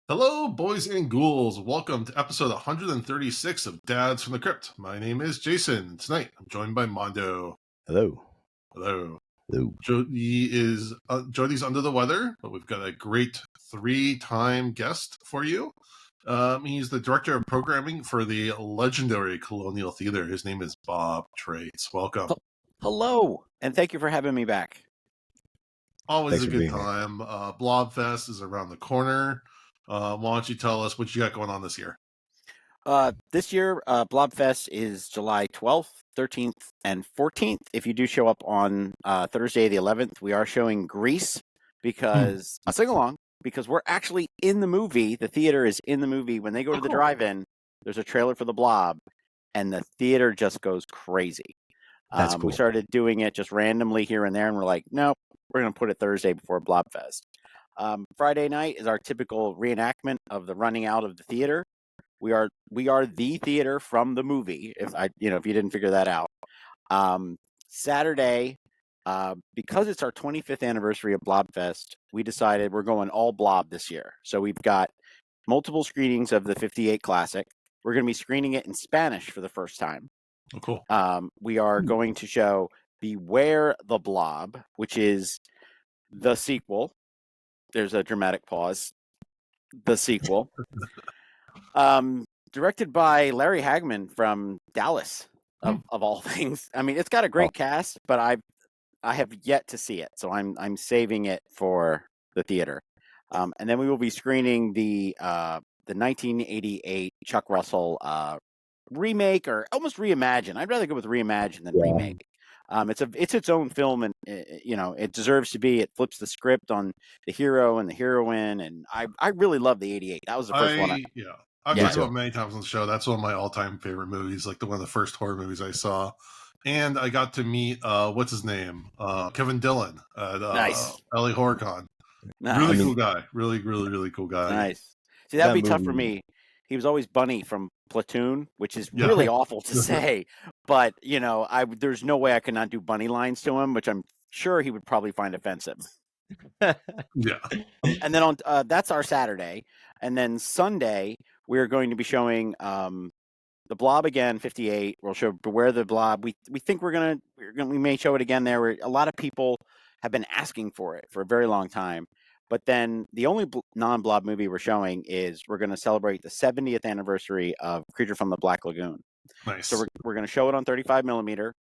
Hello, boys and ghouls. Welcome to episode 136 of Dads from the Crypt. My name is Jason. Tonight, I'm joined by Mondo. Hello. Hello. Hello. Jody's under the weather, but we've got a great three-time guest for you. He's the director of programming for the legendary Colonial Theatre. His name is Bob Trate. Welcome. Hello, and thank you for having me back. Always Thanks a for good being here. time. Blob Fest is around the corner. Why don't you tell us what you got going on this year? This year, Blobfest is July 12th, 13th, and 14th. If you do show up on Thursday the 11th, we are showing Grease because I'll sing along because we're actually in the movie. The theater is in the movie. When they go to the cool. drive-in, there's a trailer for the Blob, and the theater just goes crazy. That's cool. We started doing it just randomly here and there, and we're like, nope, we're going to put it Thursday before Blobfest. Friday night is our typical reenactment of the running out of the theater. We are the theater from the movie. If you didn't figure that out. Saturday, because it's our 25th anniversary of Blobfest, we decided we're going all Blob this year. So we've got multiple screenings of the 58 classic. We're going to be screening it in Spanish for the first time. Oh, cool. We are going to show Beware the Blob, which is the sequel. There's a dramatic pause. The sequel. Directed by Larry Hagman from Dallas, of all things. I mean, it's got a great cast, but I have yet to see it, so I'm saving it for the theater. And then we will be screening the 1988 Chuck Russell remake, or almost reimagine. I'd rather go with reimagine than remake. It's its own film, and it deserves to be. It flips the script on the hero and the heroine, and I really love the 88. That was the first one. I've talked about it many times on the show. That's one of my all-time favorite movies, like one of the first horror movies I saw. And I got to meet what's his name, Kevin Dillon at LA HorrorCon. Cool guy, really cool guy. Nice. See, that'd be tough for me. He was always Bunny from Platoon, which is really awful to say, but there's no way I could not do Bunny lines to him, which I'm sure he would probably find offensive. Yeah. And then on that's our Saturday, and then Sunday we're going to be showing the Blob again, 58. We'll show Beware the Blob. We think we may show it again there. Where a lot of people have been asking for it for a very long time. But then the only non-Blob movie we're showing is we're going to celebrate the 70th anniversary of Creature from the Black Lagoon. Nice. So we're going to show it on 35 millimeter,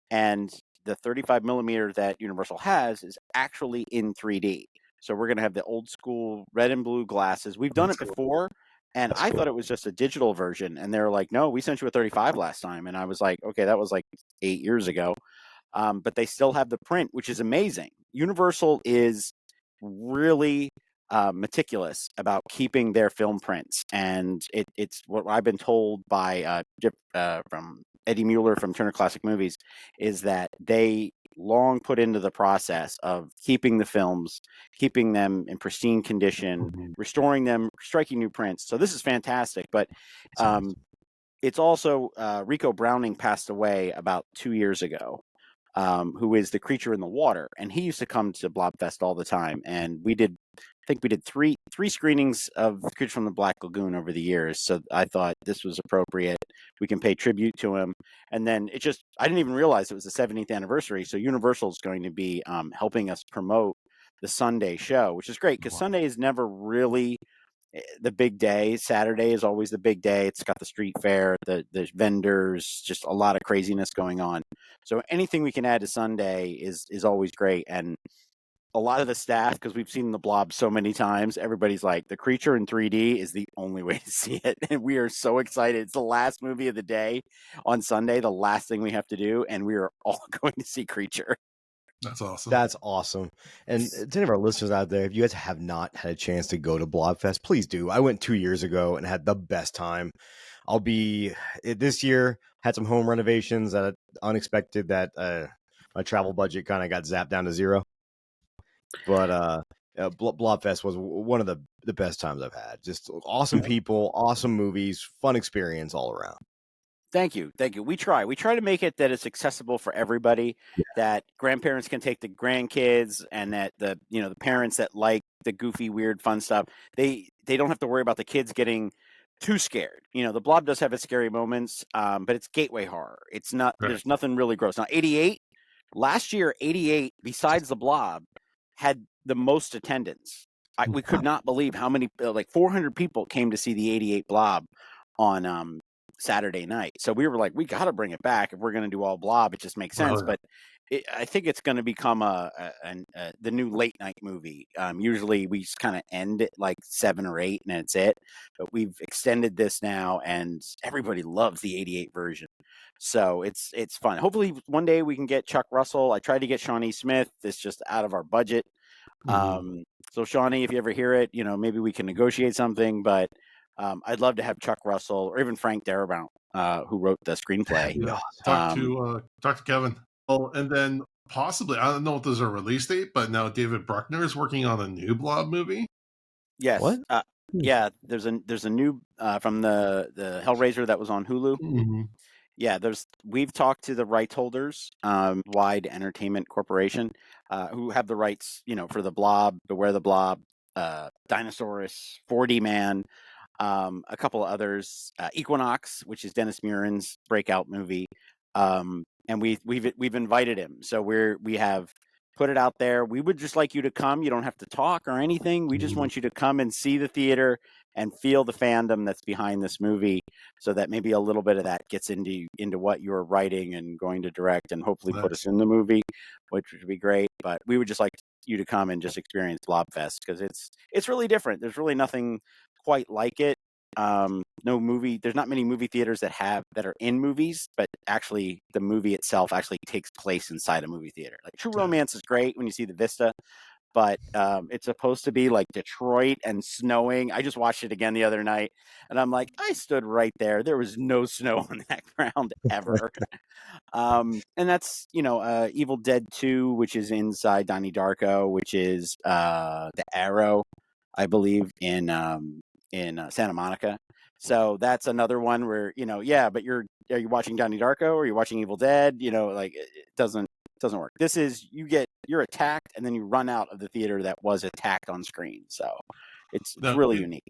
and the 35 millimeter that Universal has is actually in 3D. So we're going to have the old school red and blue glasses. We've done it before, and I thought it was just a digital version. And they're like, no, we sent you a 35 last time. And I was like, okay, that was like 8 years ago. But they still have the print, which is amazing. Universal is really meticulous about keeping their film prints, and it's what I've been told by from Eddie Mueller from Turner Classic Movies is that they long put into the process of keeping the films, keeping them in pristine condition, restoring them, striking new prints. So this is fantastic, but it's also Rico Browning passed away about 2 years ago. Who is the creature in the water, and he used to come to Blobfest all the time. And I think we did three screenings of Creature from the Black Lagoon over the years. So I thought this was appropriate. We can pay tribute to him. And then I didn't even realize it was the 70th anniversary. So Universal is going to be helping us promote the Sunday show, which is great because Sunday is never really the big day. Saturday is always the big day. It's got the street fair, the vendors, just a lot of craziness going on. So anything we can add to Sunday is always great. And a lot of the staff, because we've seen the Blob so many times, everybody's like, the creature in 3D is the only way to see it. And we are so excited. It's the last movie of the day on Sunday, the last thing we have to do. And we are all going to see Creature. That's awesome. That's awesome. And to any of our listeners out there, if you guys have not had a chance to go to Blobfest, please do. I went 2 years ago and had the best time. I'll be this year, had some home renovations that unexpected that my travel budget kind of got zapped down to zero. But Blobfest was one of the best times I've had. Just awesome people, awesome movies, fun experience all around. Thank you. We try to make it that it's accessible for everybody, that grandparents can take the grandkids, and that the parents that like the goofy, weird, fun stuff. They don't have to worry about the kids getting too scared. The Blob does have its scary moments, but it's gateway horror. It's not. Right. There's nothing really gross. Now, 88 last year, 88 besides the Blob had the most attendance. We could not believe how many, like 400 people came to see the 88 Blob on Saturday night. So we were like, we got to bring it back if we're going to do all Blob. It just makes sense. But I think it's going to become the new late night movie. Usually we just kind of end at like 7 or 8 and that's it. But we've extended this now, and everybody loves the 88 version. So it's fun. Hopefully one day we can get Chuck Russell. I tried to get Shawnee Smith. It's just out of our budget. So Shawnee, if you ever hear it, maybe we can negotiate something. But I'd love to have Chuck Russell or even Frank Darabont, who wrote the screenplay. Yeah. Talk to Kevin. Oh, and then possibly, I don't know if there's a release date, but now David Bruckner is working on a new Blob movie. Yes. What? Yeah, there's a new from the Hellraiser that was on Hulu. Mm-hmm. Yeah, we've talked to the rights holders, Wide Entertainment Corporation, who have the rights, for the Blob, Beware the Blob, Dinosaurus, 4D Man, a couple of others, Equinox, which is Dennis Muren's breakout movie, and we've invited him. So we have put it out there. We would just like you to come. You don't have to talk or anything. We just want you to come and see the theater and feel the fandom that's behind this movie, so that maybe a little bit of that gets into what you're writing and going to direct, and hopefully put us in the movie, which would be great. But we would just like you to come and just experience Blobfest, because it's really different. There's really nothing quite like it. No movie. There's not many movie theaters that are in movies, but actually the movie itself actually takes place inside a movie theater. Like True Romance is great when you see the vista, but it's supposed to be like Detroit and snowing. I just watched it again the other night, and I'm like, I stood right there. There was no snow on that ground ever. And that's Evil Dead 2, which is inside Donnie Darko, which is the Arrow, I believe, in Santa Monica. So that's another one where but are you watching Donnie Darko or are you watching Evil Dead? Like it doesn't work. This is you're attacked and then you run out of the theater that was attacked on screen. So it's really unique.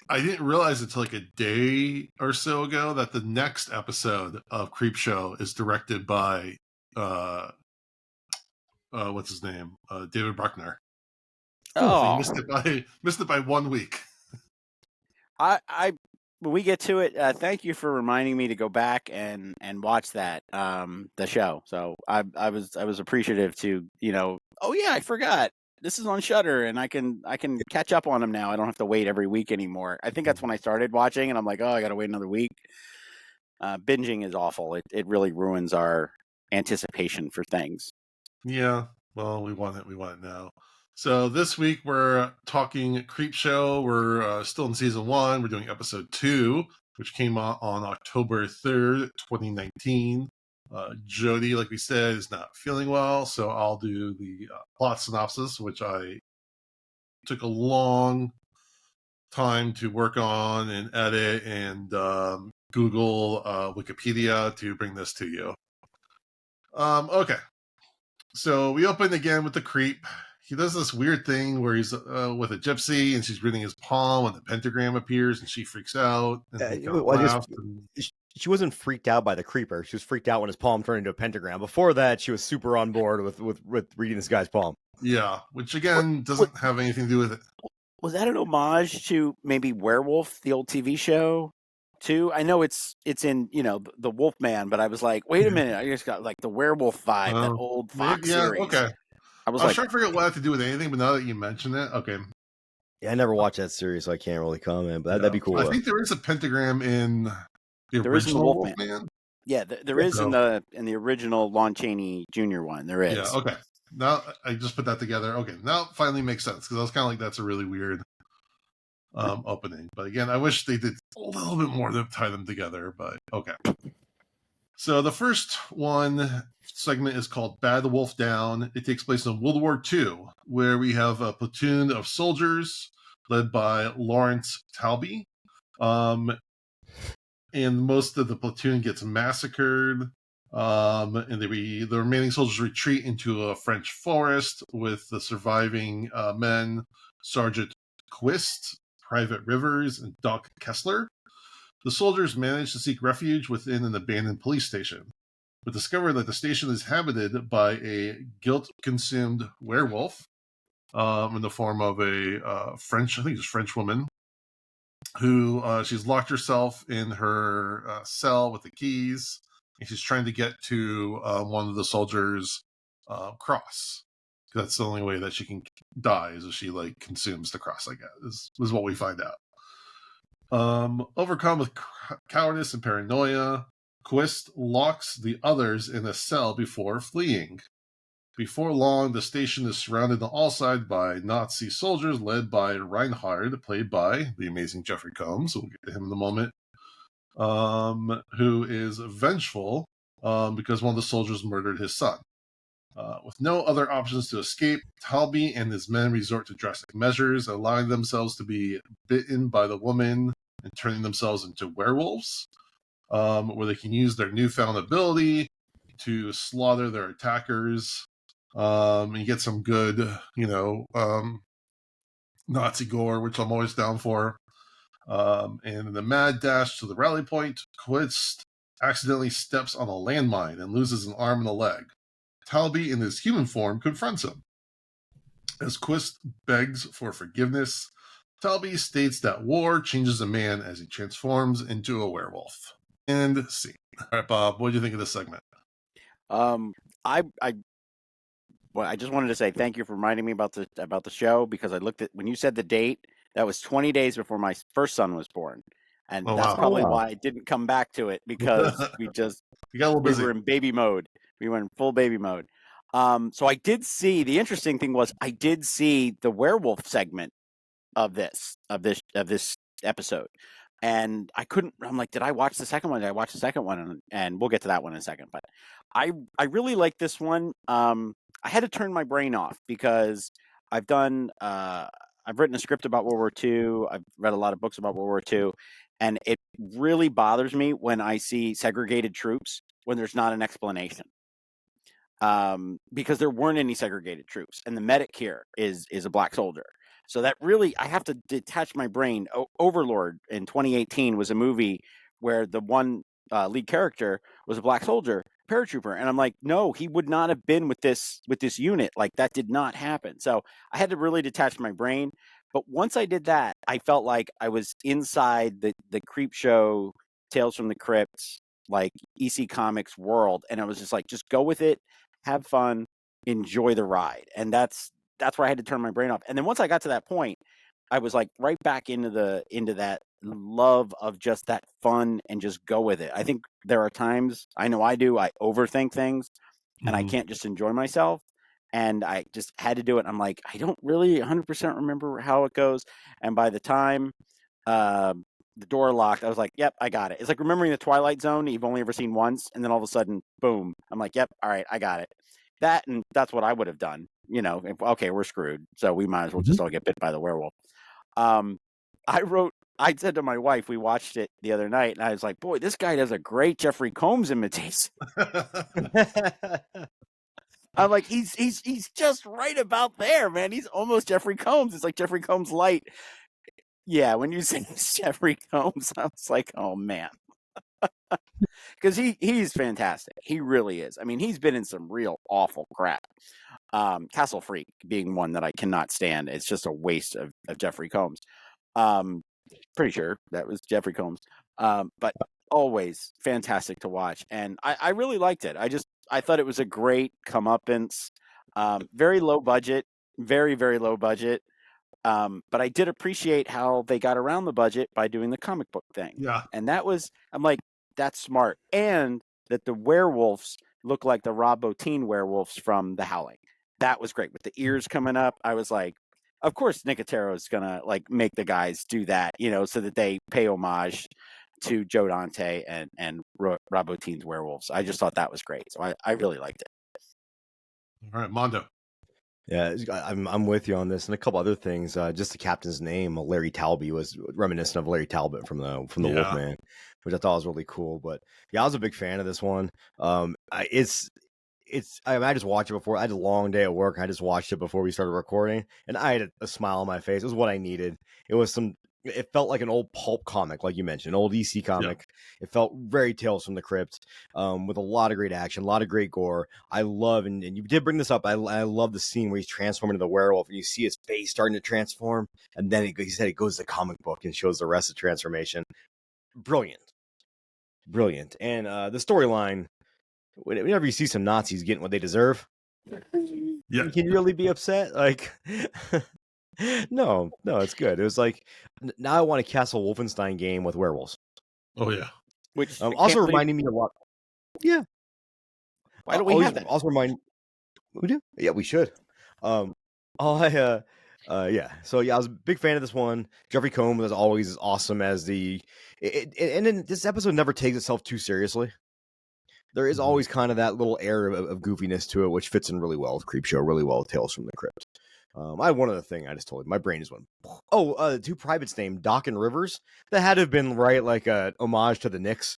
I didn't realize until like a day or so ago that the next episode of Creepshow is directed by what's his name? David Bruckner. Oh, missed it by 1 week. When we get to it, thank you for reminding me to go back and watch that the show. So I was appreciative to oh yeah, I forgot this is on Shudder and I can catch up on them now. I don't have to wait every week anymore. I think that's when I started watching and I'm like, oh, I got to wait another week. Binging is awful. It really ruins our anticipation for things. Yeah, well, we want it now. So this week we're talking Creepshow. We're still in season 1. We're doing episode 2, which came out on October 3rd, 2019. Jody, like we said, is not feeling well, so I'll do the plot synopsis, which I took a long time to work on and edit and Google Wikipedia to bring this to you. Okay. So we open again with the creep. He does this weird thing where he's with a gypsy and she's reading his palm and the pentagram appears and she freaks out. And she wasn't freaked out by the creeper. She was freaked out when his palm turned into a pentagram. Before that, she was super on board with reading this guy's palm. Yeah, which again doesn't have anything to do with it. Was that an homage to maybe Werewolf, the old TV show? Too, I know it's in the Wolfman, but I was like, wait a minute, I just got like the werewolf vibe, that old Fox series. Okay. I was trying to figure out what it had to do with anything, but now that you mention it, okay. Yeah, I never watched that series, so I can't really comment, but that'd be cool. I think there is a pentagram in the original Wolfman. Yeah, there is in the original Lon Chaney Jr. one. There is. Yeah, okay. Now I just put that together. Okay, now it finally makes sense because I was kind of like, that's a really weird opening. But again, I wish they did a little bit more to tie them together, but okay. So the first one segment is called Bad Wolf Down. It takes place in World War II, where we have a platoon of soldiers led by Lawrence Talby. And most of the platoon gets massacred. And the remaining soldiers retreat into a French forest with the surviving men Sergeant Quist, Private Rivers, and Doc Kessler, the soldiers manage to seek refuge within an abandoned police station, but discover that the station is inhabited by a guilt-consumed werewolf in the form of a French woman, who she's locked herself in her cell with the keys, and she's trying to get to one of the soldiers' cross. That's the only way that she can die, is if she consumes the cross, I guess, is what we find out. Overcome with cowardice and paranoia, Quist locks the others in a cell before fleeing. Before long, the station is surrounded on all sides by Nazi soldiers led by Reinhard, played by the amazing Jeffrey Combs. We'll get to him in a moment. Who is vengeful because one of the soldiers murdered his son. With no other options to escape, Talby and his men resort to drastic measures, allowing themselves to be bitten by the woman and turning themselves into werewolves, where they can use their newfound ability to slaughter their attackers. And you get some good, Nazi gore, which I'm always down for. And in the mad dash to the rally point, Quist accidentally steps on a landmine and loses an arm and a leg. Talby, in his human form, confronts him. As Quist begs for forgiveness, Talby states that war changes a man as he transforms into a werewolf. And scene. All right, Bob, what do you think of this segment? I just wanted to say thank you for reminding me about the show, because I looked at, when you said the date, that was 20 days before my first son was born. And that's probably why I didn't come back to it, because we got a little busy. We were in baby mode. We went in full baby mode. So I did see, the interesting thing was I did see the werewolf segment of this episode. And I'm like, did I watch the second one? Did I watch the second one? And we'll get to that one in a second. But I really like this one. I had to turn my brain off, because I've written a script about World War II. I've read a lot of books about World War II. And it really bothers me when I see segregated troops when there's not an explanation. Because there weren't any segregated troops. And the medic here is a black soldier. So that really, I have to detach my brain. Overlord in 2018 was a movie where the one lead character was a black soldier, paratrooper. And I'm like, no, he would not have been with this unit. Like, that did not happen. So I had to really detach my brain. But once I did that, I felt like I was inside the Creepshow, Tales from the Crypt, like EC Comics world. And I was just like, just go with it, have fun, enjoy the ride. And that's where I had to turn my brain off. And then once I got to that point, I was like right back into that love of just that fun and just go with it. I think there are times, I know I do, I overthink things and I can't just enjoy myself. And I just had to do it. I'm like, I don't really 100% remember how it goes. And by the time the door locked, I was like, yep, I got it. It's like remembering the Twilight Zone you've only ever seen once. And then all of a sudden, boom, I'm like, yep, all right, I got it. That's what I would have done. Okay, we're screwed. So we might as well just all get bit by the werewolf. I said to my wife, we watched it the other night, and I was like, boy, this guy does a great Jeffrey Combs imitation. I'm like, he's just right about there, man. He's almost Jeffrey Combs. It's like Jeffrey Combs light. Yeah, when you say Jeffrey Combs, I was like, oh man. Because he's fantastic. He really is. I mean, he's been in some real awful crap. Castle Freak being one that I cannot stand. It's just a waste of Jeffrey Combs. Pretty sure that was Jeffrey Combs. But always fantastic to watch. And I really liked it. I thought it was a great comeuppance. Very low budget, very, very low budget. But I did appreciate how they got around the budget by doing the comic book thing. Yeah. And I'm like, that's smart. And that the werewolves look like the Rob Bottin werewolves from The Howling. That was great. With the ears coming up, I was like, of course Nicotero is going to make the guys do that, so that they pay homage to Joe Dante and Rob Bottin's werewolves. I just thought that was great. So I really liked it. All right, Mondo. Yeah, I'm with you on this, and a couple other things. Just the captain's name, Larry Talby, was reminiscent of Larry Talbot from the Wolfman, which I thought was really cool. But yeah, I was a big fan of this one. It's I just watched it before. I had a long day at work. I just watched it before we started recording, and I had a smile on my face. It was what I needed. It felt like an old pulp comic, like you mentioned, an old EC comic. Yeah. It felt very Tales from the Crypt, with a lot of great action, a lot of great gore. I love, and you did bring this up, I love the scene where he's transforming into the werewolf, and you see his face starting to transform, and then he said it goes to the comic book and shows the rest of the transformation. Brilliant. And the storyline, whenever you see some Nazis getting what they deserve, can you really be upset? Like, no, it's good. It was like, now I want a Castle Wolfenstein game with werewolves. Oh yeah, which also reminding me a lot. Yeah, why don't we have that? Also we do. Yeah, we should. Yeah. So yeah, I was a big fan of this one. Jeffrey Combs, as always, is awesome as and then this episode never takes itself too seriously. There is always kind of that little air of goofiness to it, which fits in really well with Creepshow, really well with Tales from the Crypt. I had one other thing I just told you. My brain just went, the two privates named Doc and Rivers. That had to have been, right, like a homage to the Knicks.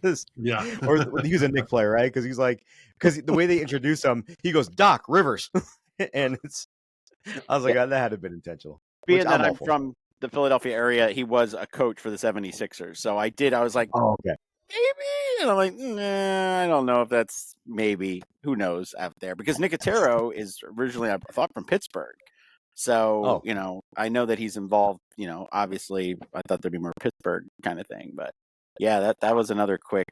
Or he was a Knicks player, right? Because the way they introduce him, he goes, Doc Rivers. And I was like, that had to have been intentional. Being that I'm from the Philadelphia area, he was a coach for the 76ers. So I was like, oh, okay. Maybe, and I'm like, nah, I don't know if that's maybe. Who knows out there? Because Nicotero is originally, I thought, from Pittsburgh. So, I know that he's involved, obviously, I thought there'd be more Pittsburgh kind of thing. But yeah, that was another quick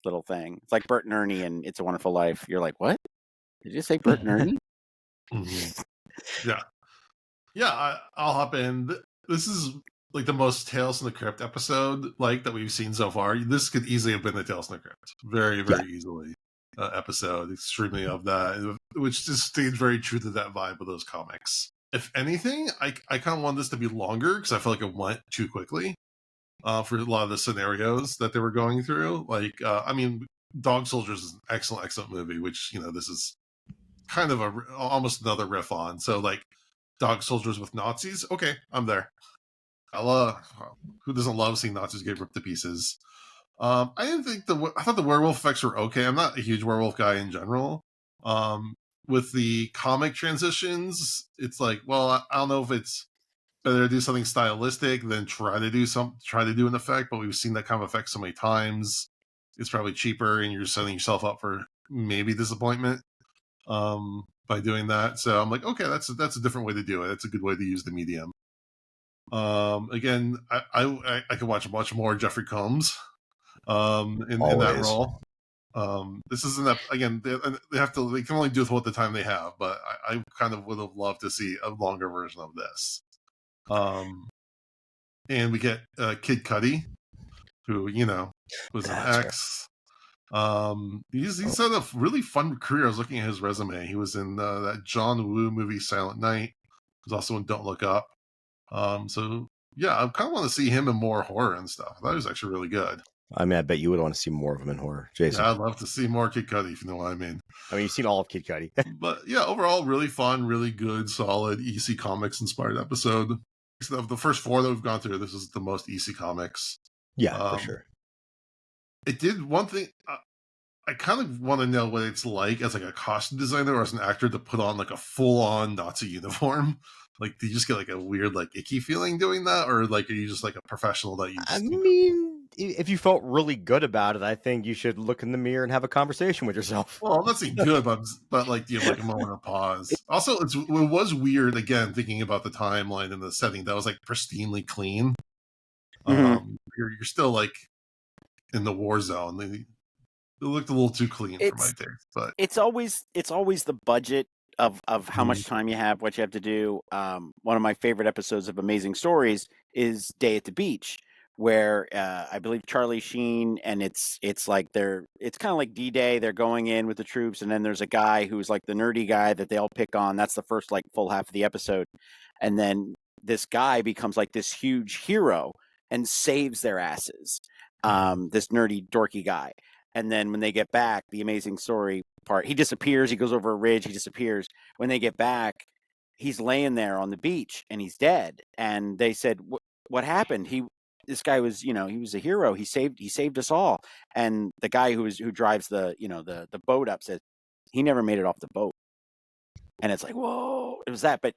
little thing. It's like Bert and Ernie and It's a Wonderful Life. You're like, what? Did you say Bert and Ernie? Yeah. Yeah, I'll hop in. This is like the most Tales from the Crypt episode that we've seen so far. This could easily have been the Tales from the Crypt. Very, very easily. Episode. Extremely of that. Which just stays very true to that vibe of those comics. If anything, I kind of want this to be longer because I feel like it went too quickly for a lot of the scenarios that they were going through. Dog Soldiers is an excellent movie, which, this is kind of almost another riff on. So, Dog Soldiers with Nazis? Okay, I'm there. Who doesn't love seeing Nazis get ripped to pieces? I thought the werewolf effects were okay. I'm not a huge werewolf guy in general. With the comic transitions, it's like, well, I don't know if it's better to do something stylistic than try to do an effect, but we've seen that kind of effect so many times. It's probably cheaper, and you're setting yourself up for maybe disappointment by doing that. So I'm like, okay, that's a different way to do it. It's a good way to use the medium. Again, I could watch much more Jeffrey Combs in that role. This isn't that, again, they can only do with what the time they have, but I kind of would have loved to see a longer version of this. And we get Kid Cudi, who was an ex. He's had a really fun career. I was looking at his resume. He was in that John Woo movie Silent Night. He was also in Don't Look Up. So yeah, I kind of want to see him in more horror and stuff. That was actually really good. I mean, I bet you would want to see more of him in horror, Jason. Yeah, I'd love to see more Kid Cudi, if you know what I mean. I mean, you've seen all of Kid Cudi. But yeah, overall, really fun, really good, solid EC Comics inspired episode. Of the first 4 that we've gone through, this is the most EC Comics. Yeah, for sure. It did one thing. I kind of want to know what it's like as a costume designer or as an actor to put on a full-on Nazi uniform. Do you just get a weird icky feeling doing that, or are you just a professional that you? Just, if you felt really good about it, I think you should look in the mirror and have a conversation with yourself. Well, I'm not saying good, but do you have a moment of pause? Also, it was weird again thinking about the timeline and the setting that was pristinely clean. Mm-hmm. You're still in the war zone. It looked a little too clean for my taste, but it's always the budget of how much time you have, what you have to do. One of my favorite episodes of Amazing Stories is Day at the Beach, where I believe Charlie Sheen, and it's kind of like D-Day. They're going in with the troops, and then there's a guy who's the nerdy guy that they all pick on. That's the first full half of the episode, and then this guy becomes this huge hero and saves their asses. This nerdy dorky guy. And then when they get back, the Amazing Story part, he disappears. He goes over a ridge. He disappears. When they get back, he's laying there on the beach and he's dead. And they said, "What happened? This guy was, he was a hero. He saved us all." And the guy who drives the boat up says, he never made it off the boat. And it's like, whoa, it was that. But,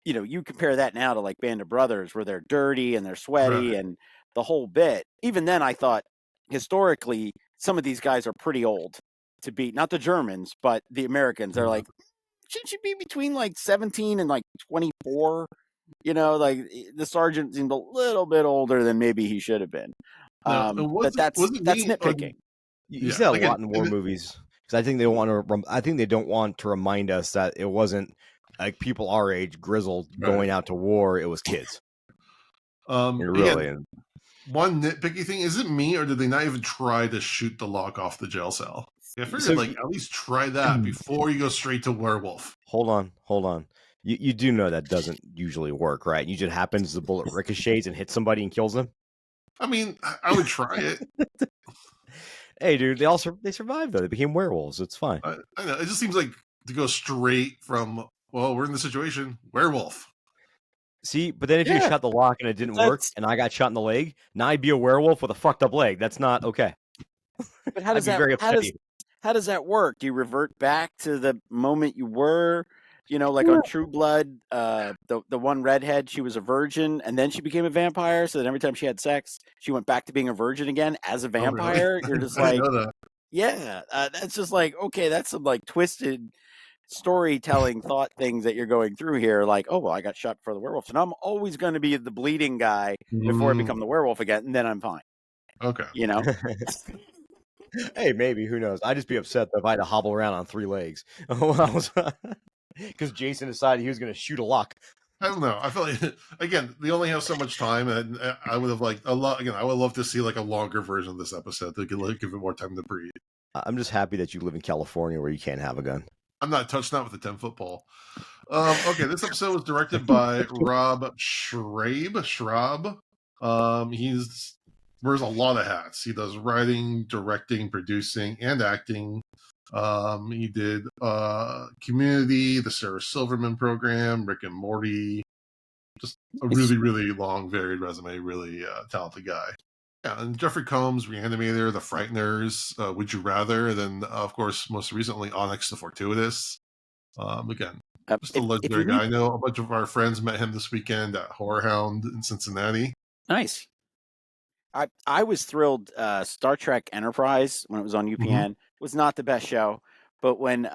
you compare that now to like Band of Brothers where they're dirty and they're sweaty and the whole bit. Even then I thought historically some of these guys are pretty old to be, not the Germans, but the Americans. They're like, shouldn't you be between like 17 and like 24? Like the sergeant seemed a little bit older than maybe he should have been. But that's nitpicking. You see that a lot in war movies because I think they don't want to remind us that it wasn't like people our age, grizzled, going out to war. It was kids. Really. One nitpicky thing, is it me or did they not even try to shoot the lock off the jail cell? I figured at least try that before you go straight to werewolf. Hold on. You do know that doesn't usually work, right? You just happens the bullet ricochets and hits somebody and kills them. I mean, I would try it. Hey, dude, they survived though. They became werewolves. It's fine. I know. It just seems like to go straight from, well, we're in the situation, werewolf. See, but then if you shot the lock and it didn't work, and I got shot in the leg, now I'd be a werewolf with a fucked up leg. That's not okay. But how does that work? Do you revert back to the moment you were? Like on True Blood, the one redhead, she was a virgin, and then she became a vampire. So then every time she had sex, she went back to being a virgin again as a vampire. Really? You're just like, that's just like, okay, that's some like twisted storytelling thought things that you're going through here. Like, oh, well, I got shot for the werewolf, and I'm always going to be the bleeding guy before I become the werewolf again, and then I'm fine. Okay, Hey, maybe, who knows? I'd just be upset if I had to hobble around on 3 legs. Because Jason decided he was going to shoot a lock. I don't know. I feel like, again, they only have so much time, and I would have liked a lot. Again, I would love to see like a longer version of this episode to give it more time to breathe. I'm just happy that you live in California where you can't have a gun. I'm not touched that with a 10-foot pole. Okay, this episode was directed by Rob Schrab. He wears a lot of hats. He does writing, directing, producing, and acting. He did Community, the Sarah Silverman program, Rick and Morty. Just a really, really long, varied resume. Really talented guy. Yeah, and Jeffrey Combs, Reanimator, The Frighteners, Would You Rather, and then, of course, most recently, Onyx the Fortuitous. Again, just a legendary guy. I know a bunch of our friends met him this weekend at Horror Hound in Cincinnati. Nice. I was thrilled. Star Trek Enterprise, when it was on UPN, was not the best show. But when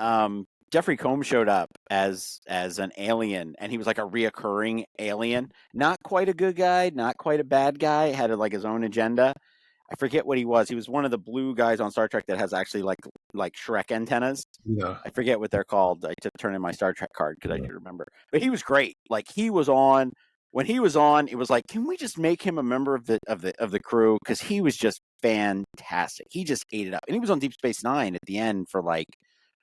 Jeffrey Combs showed up as an alien, and he was like a reoccurring alien, not quite a good guy, not quite a bad guy, had like his own agenda. I forget what he was. He was one of the blue guys on Star Trek that has actually like Shrek antennas. Yeah. I forget what they're called. I just turned in my Star Trek card because I should remember. But he was great. Like he was on. When he was on, it was like, can we just make him a member of the crew? Because he was just fantastic. He just ate it up, and he was on Deep Space Nine at the end for like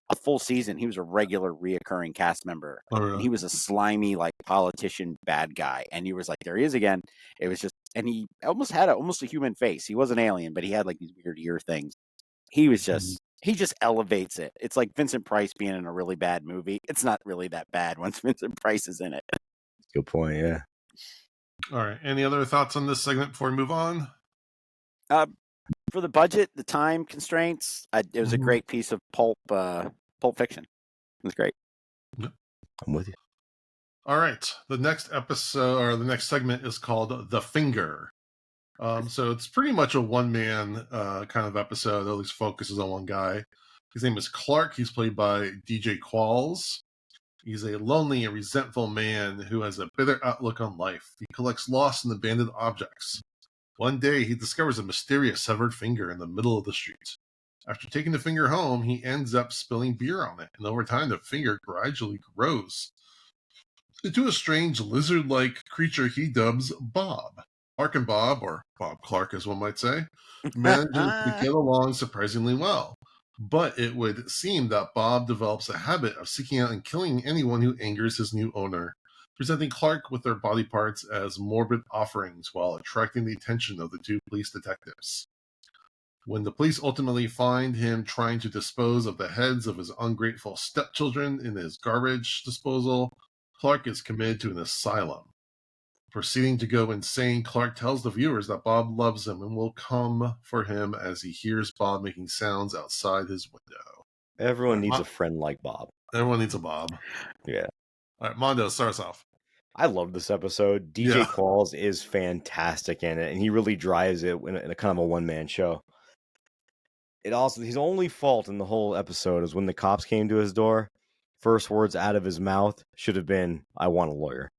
a full season. He was a regular, reoccurring cast member. Oh, really? And he was a slimy, like politician, bad guy. And he was like, there he is again. It was just, and he almost had almost a human face. He was an alien, but he had like these weird ear things. He was just. He just elevates it. It's like Vincent Price being in a really bad movie. It's not really that bad once Vincent Price is in it. Good point. Yeah. All right. Any other thoughts on this segment before we move on? For the budget, the time constraints, it was a great piece of pulp fiction. It was great. Yep. I'm with you. All right. The next episode or the next segment is called The Finger. So it's pretty much a one-man kind of episode, or at least focuses on one guy. His name is Clark. He's played by DJ Qualls. He's a lonely and resentful man who has a bitter outlook on life. He collects lost and abandoned objects. One day, he discovers a mysterious severed finger in the middle of the street. After taking the finger home, he ends up spilling beer on it, and over time, the finger gradually grows into a strange lizard-like creature he dubs Bob. Clark and Bob, or Bob Clark as one might say, manages to get along surprisingly well. But it would seem that Bob develops a habit of seeking out and killing anyone who angers his new owner, presenting Clark with their body parts as morbid offerings while attracting the attention of the 2 police detectives. When the police ultimately find him trying to dispose of the heads of his ungrateful stepchildren in his garbage disposal, Clark is committed to an asylum. Proceeding to go insane, Clark tells the viewers that Bob loves him and will come for him as he hears Bob making sounds outside his window. Everyone needs a friend like Bob. Everyone needs a Bob. Yeah. All right, Mondo, start us off. I love this episode. DJ Qualls is fantastic in it, and he really drives it in a kind of a one-man show. It also, his only fault in the whole episode is when the cops came to his door. First words out of his mouth should have been, "I want a lawyer."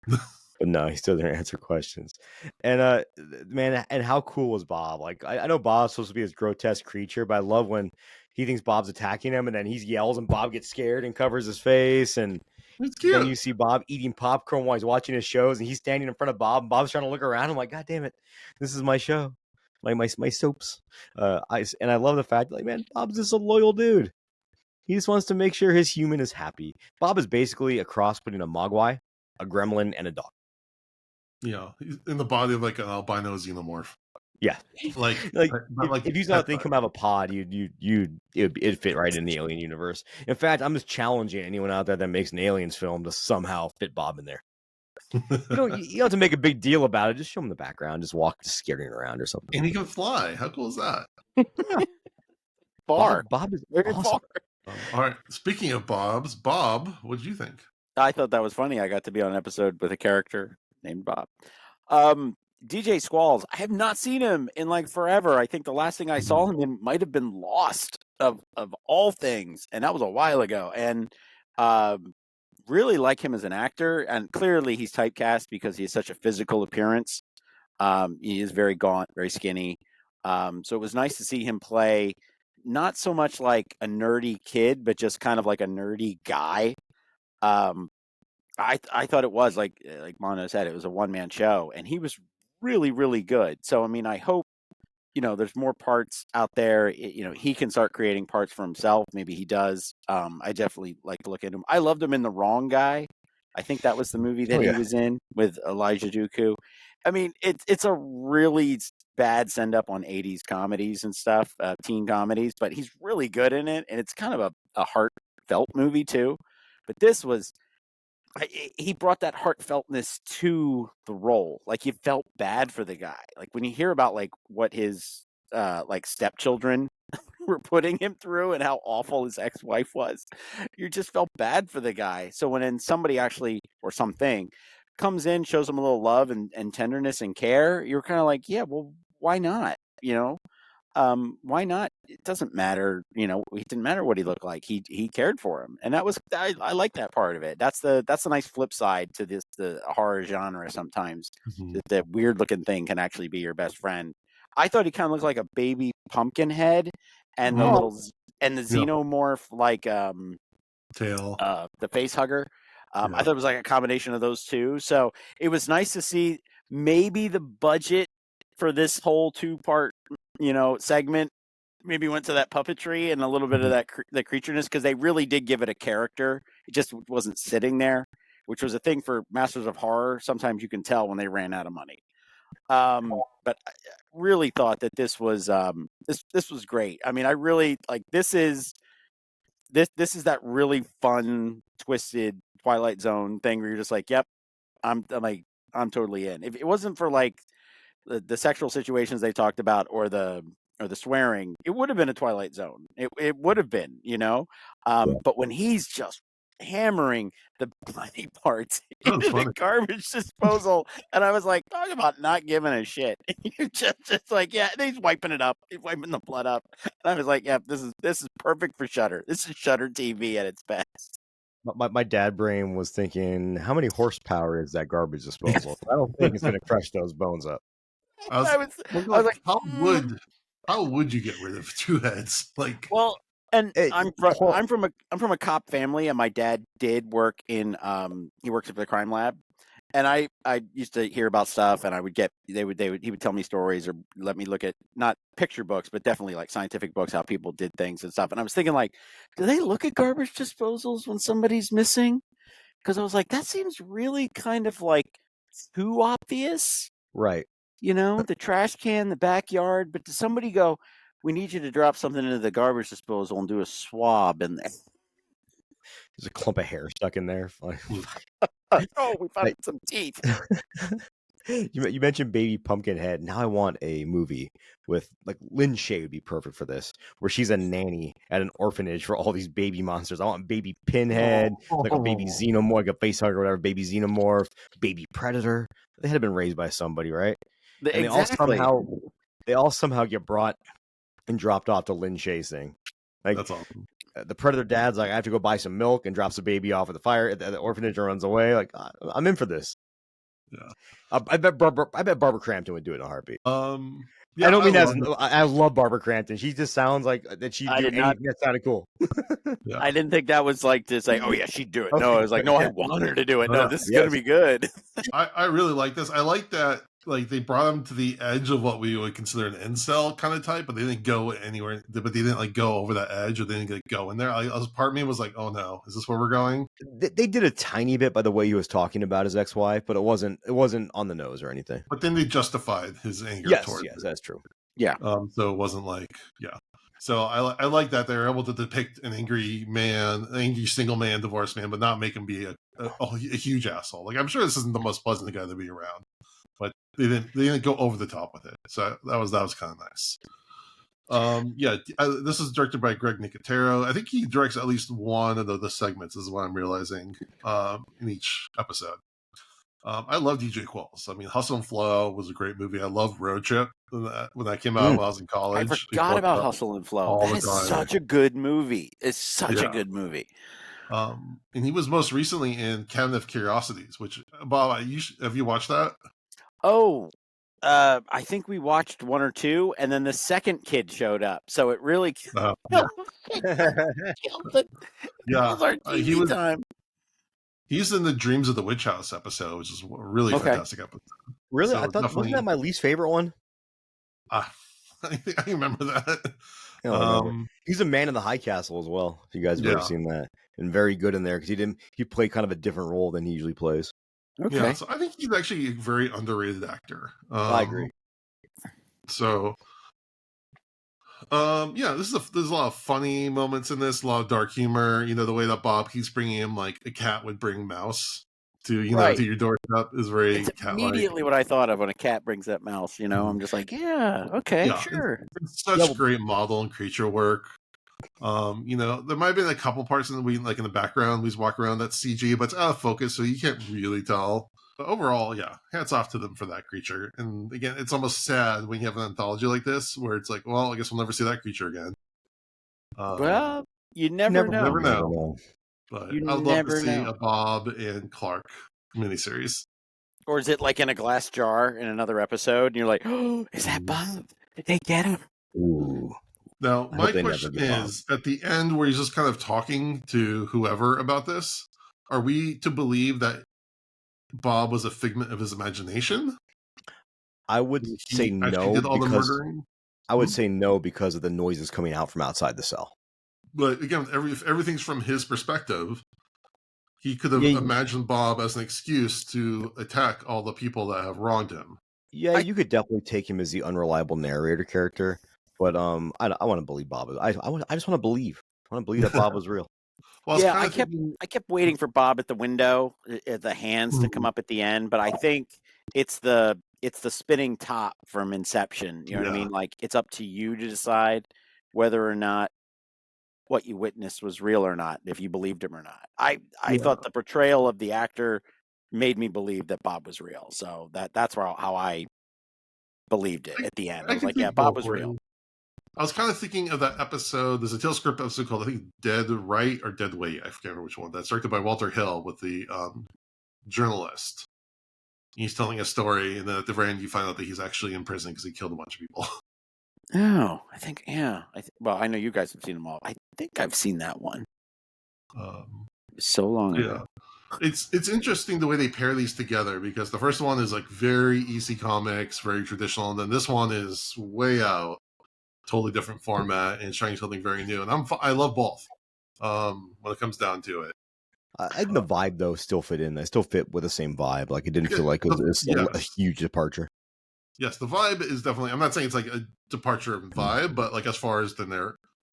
But no, he still didn't answer questions. And man, and how cool was Bob? Like, I know Bob's supposed to be this grotesque creature, but I love when he thinks Bob's attacking him, and then he yells, and Bob gets scared and covers his face. And then you see Bob eating popcorn while he's watching his shows, and he's standing in front of Bob, and Bob's trying to look around. I'm like, God damn it, this is my show, my soaps. I love the fact, like, man, Bob's just a loyal dude. He just wants to make sure his human is happy. Bob is basically a cross between a mogwai, a gremlin, and a dog. Yeah, he's in the body of like an albino xenomorph. Yeah, like if you saw that thing come out of a pod, it'd fit right in the Alien universe. In fact, I'm just challenging anyone out there that makes an Aliens film to somehow fit Bob in there. You don't have to make a big deal about it. Just show him the background. Just scaring around or something. And he can fly. How cool is that? Far. Bob is very awesome. Far. All right. Speaking of Bobs, Bob, what did you think? I thought that was funny. I got to be on an episode with a character named Bob. DJ Qualls, I have not seen him in like forever. I think the last thing I saw him in might have been Lost of all things, and that was a while ago. And really like him as an actor, and clearly he's typecast because he has such a physical appearance. He is very gaunt, very skinny. So it was nice to see him play not so much like a nerdy kid, but just kind of like a nerdy guy. I thought it was like Mono said, it was a one-man show, and he was really, really good. So, I mean, I hope, there's more parts out there. He can start creating parts for himself. Maybe he does. I definitely like to look at him. I loved him in The Wrong Guy. I think that was the movie that he was in with Elijah Duku. I mean, it's a really bad send-up on 80s comedies and stuff, teen comedies, but he's really good in it, and it's kind of a heartfelt movie, too. But this was... he brought that heartfeltness to the role. Like, you felt bad for the guy. Like, when you hear about like what his stepchildren were putting him through and how awful his ex-wife was, you just felt bad for the guy. So when somebody actually, or something, comes in, shows him a little love and tenderness and care, you're kind of like, yeah, well, why not? Why not? It doesn't matter. It didn't matter what he looked like. He cared for him, and that was I like that part of it. That's a nice flip side to the horror genre. Sometimes that the weird looking thing can actually be your best friend. I thought he kind of looked like a baby pumpkin head, and the xenomorph like tail, the face hugger. I thought it was like a combination of those two. So it was nice to see maybe the budget for this whole 2-part segment maybe went to that puppetry and a little bit of that the creatureness, because they really did give it a character. It just wasn't sitting there, which was a thing for Masters of Horror. Sometimes you can tell when they ran out of money. But I really thought that this was this was great. I mean, I really like this is that really fun, twisted Twilight Zone thing where you're just like, yep, I'm totally in. If it wasn't for like the sexual situations they talked about or the swearing, it would have been a Twilight Zone. It would have been, but when he's just hammering the bloody parts into the garbage disposal, and I was like, talk about not giving a shit. You're just like, yeah, and he's wiping it up. He's wiping the blood up. And I was like, yeah, this is perfect for Shudder. This is Shudder TV at its best. My dad brain was thinking, how many horsepower is that garbage disposal? I don't think it's going to crush those bones up. I was like, how would you get rid of 2 heads? Like, well, and I'm from a cop family, and my dad did work in he works at the crime lab, and I used to hear about stuff, and he would tell me stories or let me look at not picture books, but definitely like scientific books, how people did things and stuff. And I was thinking, like, do they look at garbage disposals when somebody's missing? Because I was like, that seems really kind of like too obvious, right? The trash can, the backyard, but does somebody go, we need you to drop something into the garbage disposal and do a swab in there? There's a clump of hair stuck in there. Oh, we found some teeth. You mentioned Baby Pumpkinhead. Now I want a movie with like Lin Shaye would be perfect for this, where she's a nanny at an orphanage for all these baby monsters. I want Baby Pinhead, like a baby Xenomorph, like a facehugger or whatever, baby Xenomorph, Baby Predator. They had been raised by somebody, right? And Exactly. they all somehow get brought and dropped off to Lin Shaye's thing. Like That's awesome. The Predator dad's like, I have to go buy some milk, and drops the baby off at the fire at the orphanage and runs away. Like, I'm in for this. Yeah. I bet Barbara Crampton would do it in a heartbeat. Yeah, I don't mean I love Barbara Crampton. She just sounds like that she'd do anything that sounded cool. Yeah. I didn't think that was like to say, oh yeah, she'd do it. No, I was like, no, I want her to do it. No, this is gonna be good. I really like this. I like that like they brought him to the edge of what we would consider an incel kind of type, but they didn't go anywhere. But they didn't like go over that edge, or they didn't go in there. Part of me was like, oh no, is this where we're going? They did a tiny bit by the way he was talking about his ex-wife, but it wasn't on the nose or anything. But then they justified his anger. Yes, towards yes, that's true. Yeah. So it wasn't like, yeah. So I like that they're able to depict an angry single man, divorced man, but not make him be a huge asshole. Like, I'm sure this isn't the most pleasant guy to be around, but they didn't go over the top with it. So that was kind of nice. This is directed by Greg Nicotero. I think he directs at least one of the segments, is what I'm realizing, in each episode. I love DJ Qualls. I mean, Hustle and Flow was a great movie. I love Road Trip when that came out when I was in college. I forgot about Hustle and Flow. That is such a good movie. It's such a good movie. And he was most recently in Cabinet of Curiosities, which, Bob, have you watched that? Oh, I think we watched one or two, and then the second kid showed up. So it really killed it. He was time. He's in the Dreams of the Witch House episode, which is a really fantastic episode. Really? So I thought, wasn't that my least favorite one? I remember that. He's a man in the High Castle as well. If you guys have ever seen that, and very good in there because he played kind of a different role than he usually plays. Okay, yeah, so I think he's actually a very underrated actor. I agree. So, there's a lot of funny moments in this, a lot of dark humor. You know, the way that Bob keeps bringing him like a cat would bring mouse to to your doorstep is very cat-like. Immediately what I thought of when a cat brings that mouse. You know, I'm just like, sure. It's such great model and creature work. There might have been a couple parts in the background, we just walk around that's CG, but it's out of focus, so you can't really tell. But overall, hats off to them for that creature. And again, it's almost sad when you have an anthology like this, where it's like, well, I guess we'll never see that creature again. Well, you never know. Never know. But I'd love to see a Bob and Clark miniseries. Or is it like in a glass jar in another episode, and you're like, oh, is that Bob? Did they get him? Ooh. Now, my question is, at the end where he's just kind of talking to whoever about this, are we to believe that Bob was a figment of his imagination? I would say no, because of the noises coming out from outside the cell. But again, if everything's from his perspective, he could have imagined Bob as an excuse to attack all the people that have wronged him. Yeah, you could definitely take him as the unreliable narrator character. But I want to believe Bob. I just want to believe. I want to believe that Bob was real. Well, I kept waiting for Bob at the window, the hands to come up at the end. But I think it's the spinning top from Inception. You know what I mean? Like, it's up to you to decide whether or not what you witnessed was real or not, if you believed him or not. I thought the portrayal of the actor made me believe that Bob was real. So that's how I believed it at the end. I was like, yeah, Bob was real. I was kind of thinking of that episode. There's a Tales Crypt episode called, I think, Dead Right or Dead Weight. I forget which one. That's directed by Walter Hill with the journalist. He's telling a story, and then at the very end, you find out that he's actually in prison because he killed a bunch of people. Oh, I think, well, I know you guys have seen them all. I think I've seen that one. So long ago. It's interesting the way they pair these together, because the first one is like very EC Comics, very traditional, and then this one is way out. Totally different format, and it's trying something very new, and I love both when it comes down to it. I think the vibe though still fit in. They still fit with the same vibe. Like, it didn't feel like it was a huge departure. Yes, the vibe is definitely. I'm not saying it's like a departure of vibe, but like as far as the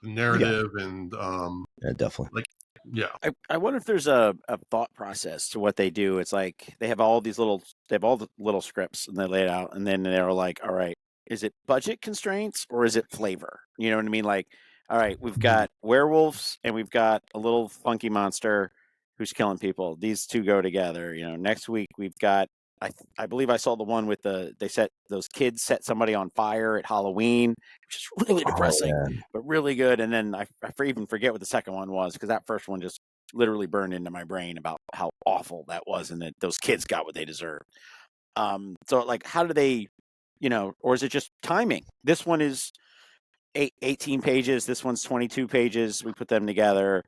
narrative and definitely. Like Yeah. I wonder if there's a thought process to what they do. It's like they have all the little scripts and they lay it out, and then they're like, all right, is it budget constraints or is it flavor? You know what I mean? Like, all right, we've got werewolves and we've got a little funky monster who's killing people. These two go together. You know, next week we've got I believe I saw the one with those kids set somebody on fire at Halloween, which is really depressing, but really good. And then I even forget what the second one was because that first one just literally burned into my brain about how awful that was and that those kids got what they deserved. So like, how do they, or is it just timing? This one is 18 pages. This one's 22 pages. We put them together,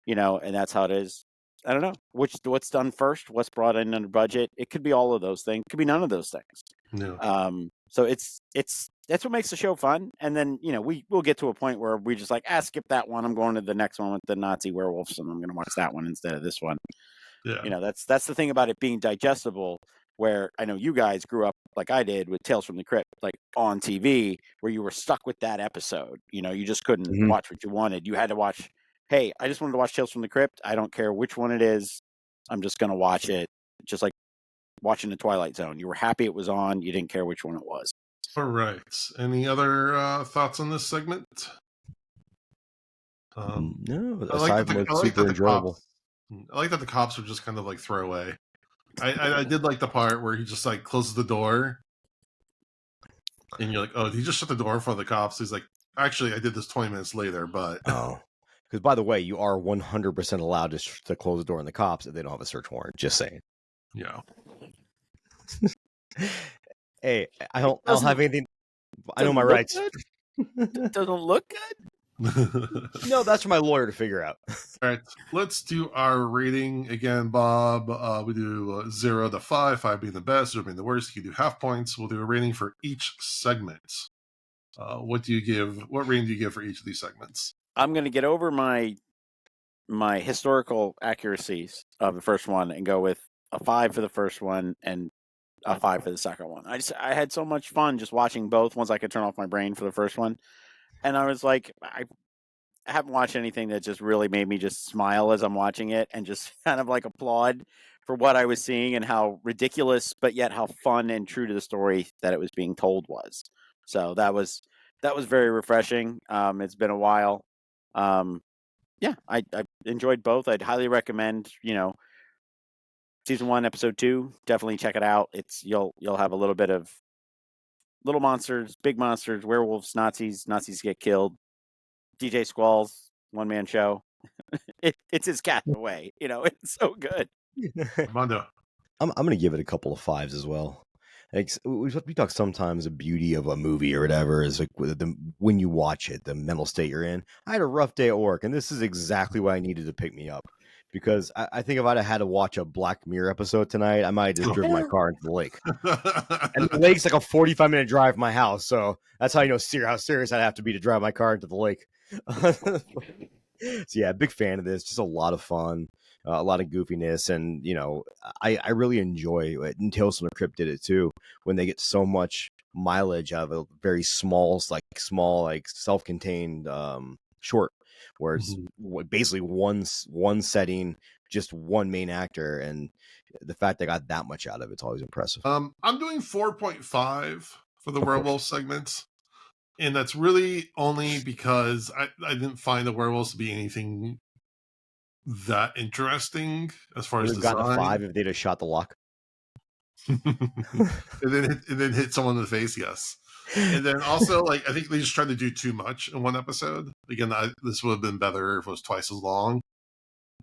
and that's how it is. I don't know what's done first, what's brought in under budget. It could be all of those things. It could be none of those things. No. So that's what makes the show fun. And then, we'll get to a point where we just like, skip that one. I'm going to the next one with the Nazi werewolves and I'm going to watch that one instead of this one. Yeah. That's the thing about it being digestible, where I know you guys grew up like I did with Tales from the Crypt, like on TV, where you were stuck with that episode. You just couldn't watch what you wanted. You had to watch, hey, I just wanted to watch Tales from the Crypt. I don't care which one it is. I'm just going to watch it. Just like watching The Twilight Zone. You were happy it was on. You didn't care which one it was. All right. Any other thoughts on this segment? No, I like that the cops were just kind of like throwaway. I did like the part where he just like closes the door and you're like, oh, did he just shut the door for the cops? He's like, actually, I did this 20 minutes later, but... Oh. Because, by the way, you are 100% allowed to close the door on the cops if they don't have a search warrant. Just saying. Yeah. Hey, I don't have anything... I know my rights. Doesn't look good? No, that's for my lawyer to figure out. All right, let's do our rating again, Bob. We do 0 to 5, 5 being the best, 0 being the worst. You do half points. We'll do a rating for each segment. What rating do you give for each of these segments? I'm going to get over my historical accuracies of the first one and go with a 5 for the first one and a 5 for the second one. I had so much fun just watching both once I could turn off my brain for the first one. And I was like, I haven't watched anything that just really made me just smile as I'm watching it and just kind of like applaud for what I was seeing and how ridiculous, but yet how fun and true to the story that it was being told was. So that was very refreshing. It's been a while. Yeah, I enjoyed both. I'd highly recommend, season 1, episode 2. Definitely check it out. You'll have a little bit of little monsters, big monsters, werewolves, Nazis get killed. DJ Qualls, one-man show. It's his Castaway. It's so good. Mondo. I'm going to give it a couple of 5s as well. Like, we talk sometimes the beauty of a movie or whatever is like when you watch it, the mental state you're in. I had a rough day at work, and this is exactly what I needed to pick me up. Because I think if I'd have had to watch a Black Mirror episode tonight, I might have just driven my car into the lake. And the lake's like a 45-minute drive from my house, so that's how you know how serious I'd have to be to drive my car into the lake. So yeah, big fan of this. Just a lot of fun, a lot of goofiness, and I really enjoy it. And Tales from the Crypt did it too, when they get so much mileage out of a very small, self-contained short. Where it's basically one setting, just one main actor, and the fact they got that much out of it's always impressive. I'm doing 4.5 for the werewolf segment, and that's really only because I didn't find the werewolves to be anything that interesting as far as design. Gotten a 5 if they'd have shot the lock. and then hit someone in the face, yes. And then also, I think they just tried to do too much in one episode. Again, this would have been better if it was twice as long.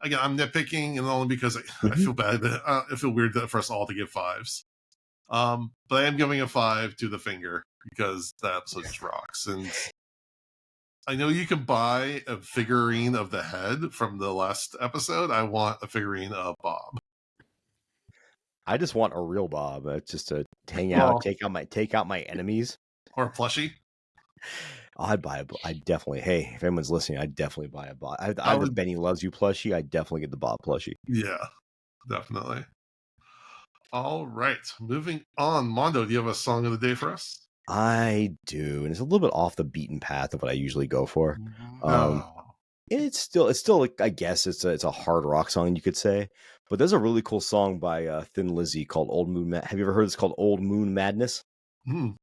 Again, I'm nitpicking, and only because I feel bad, but I feel weird for us all to give 5s. But I am giving a 5 to the finger because that episode just rocks. And I know you can buy a figurine of the head from the last episode. I want a figurine of Bob. I just want a real Bob, just to hang out, take out my enemies. Or a plushie. I'd definitely. Hey, if anyone's listening, I'd definitely buy a Bob. I have the Benny Loves You plushie. I'd definitely get the Bob plushie. Yeah, definitely. All right, moving on. Mondo, do you have a song of the day for us? I do, and it's a little bit off the beaten path of what I usually go for. It's still like, I guess it's a hard rock song, you could say. But there's a really cool song by Thin Lizzy called Old Moon. Have you ever heard this called Old Moon Madness? Mm.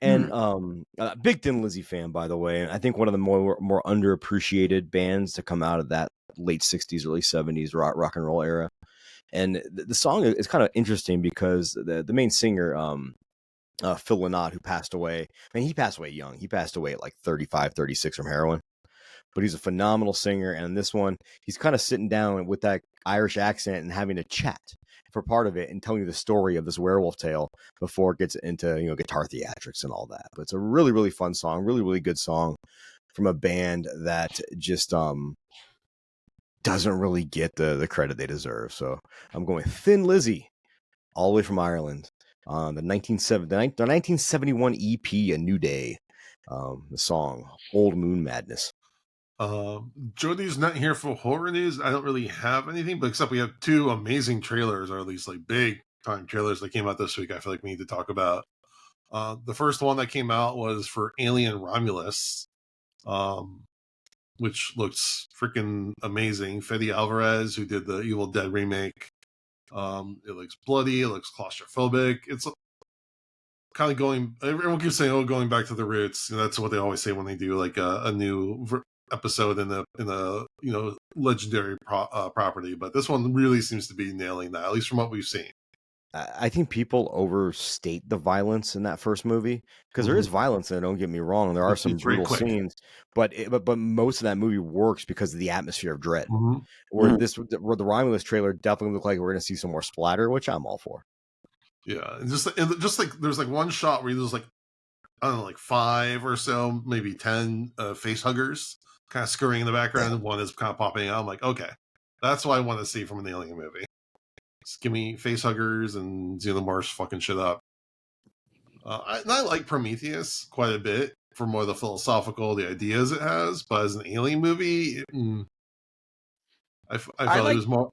And big Thin Lizzy fan, by the way. And I think one of the more underappreciated bands to come out of that late 60s, early 70s rock and roll era. And the song is kind of interesting because the main singer, Phil Lynott, who passed away, I mean, he passed away young. He passed away at like 35, 36 from heroin. But he's a phenomenal singer. And in this one, he's kind of sitting down with that Irish accent and having a chat for part of it and telling you the story of this werewolf tale before it gets into, guitar theatrics and all that. But it's a really, really fun song, really, really good song from a band that just doesn't really get the credit they deserve. So I'm going Thin Lizzy, all the way from Ireland. The 1971 EP, A New Day. The song Old Moon Madness. Jody's not here for horror news. I don't really have anything, but except we have two amazing trailers, or at least like big time trailers that came out this week. I feel like we need to talk about. The first one that came out was for Alien Romulus, which looks freaking amazing. Fede Alvarez, who did the Evil Dead remake. It looks bloody. It looks claustrophobic. It's kind of everyone keeps saying, going back to the roots. That's what they always say when they do like a new episode in the legendary property. But this one really seems to be nailing that, at least from what we've seen. I think people overstate the violence in that first movie because there is violence in it. Don't get me wrong; there are some brutal scenes, but most of that movie works because of the atmosphere of dread. Where the Romulus trailer definitely looked like we're going to see some more splatter, which I'm all for. Yeah, and just like there's like one shot where there's like, I don't know, like 5 or so, maybe 10 face huggers kind of scurrying in the background, and one is kind of popping out. I'm like, okay, that's what I want to see from an alien movie. Just give me face huggers and Xenomorphs fucking shit up. I like Prometheus quite a bit for more of the philosophical, the ideas it has, but as an alien movie, I felt it was more.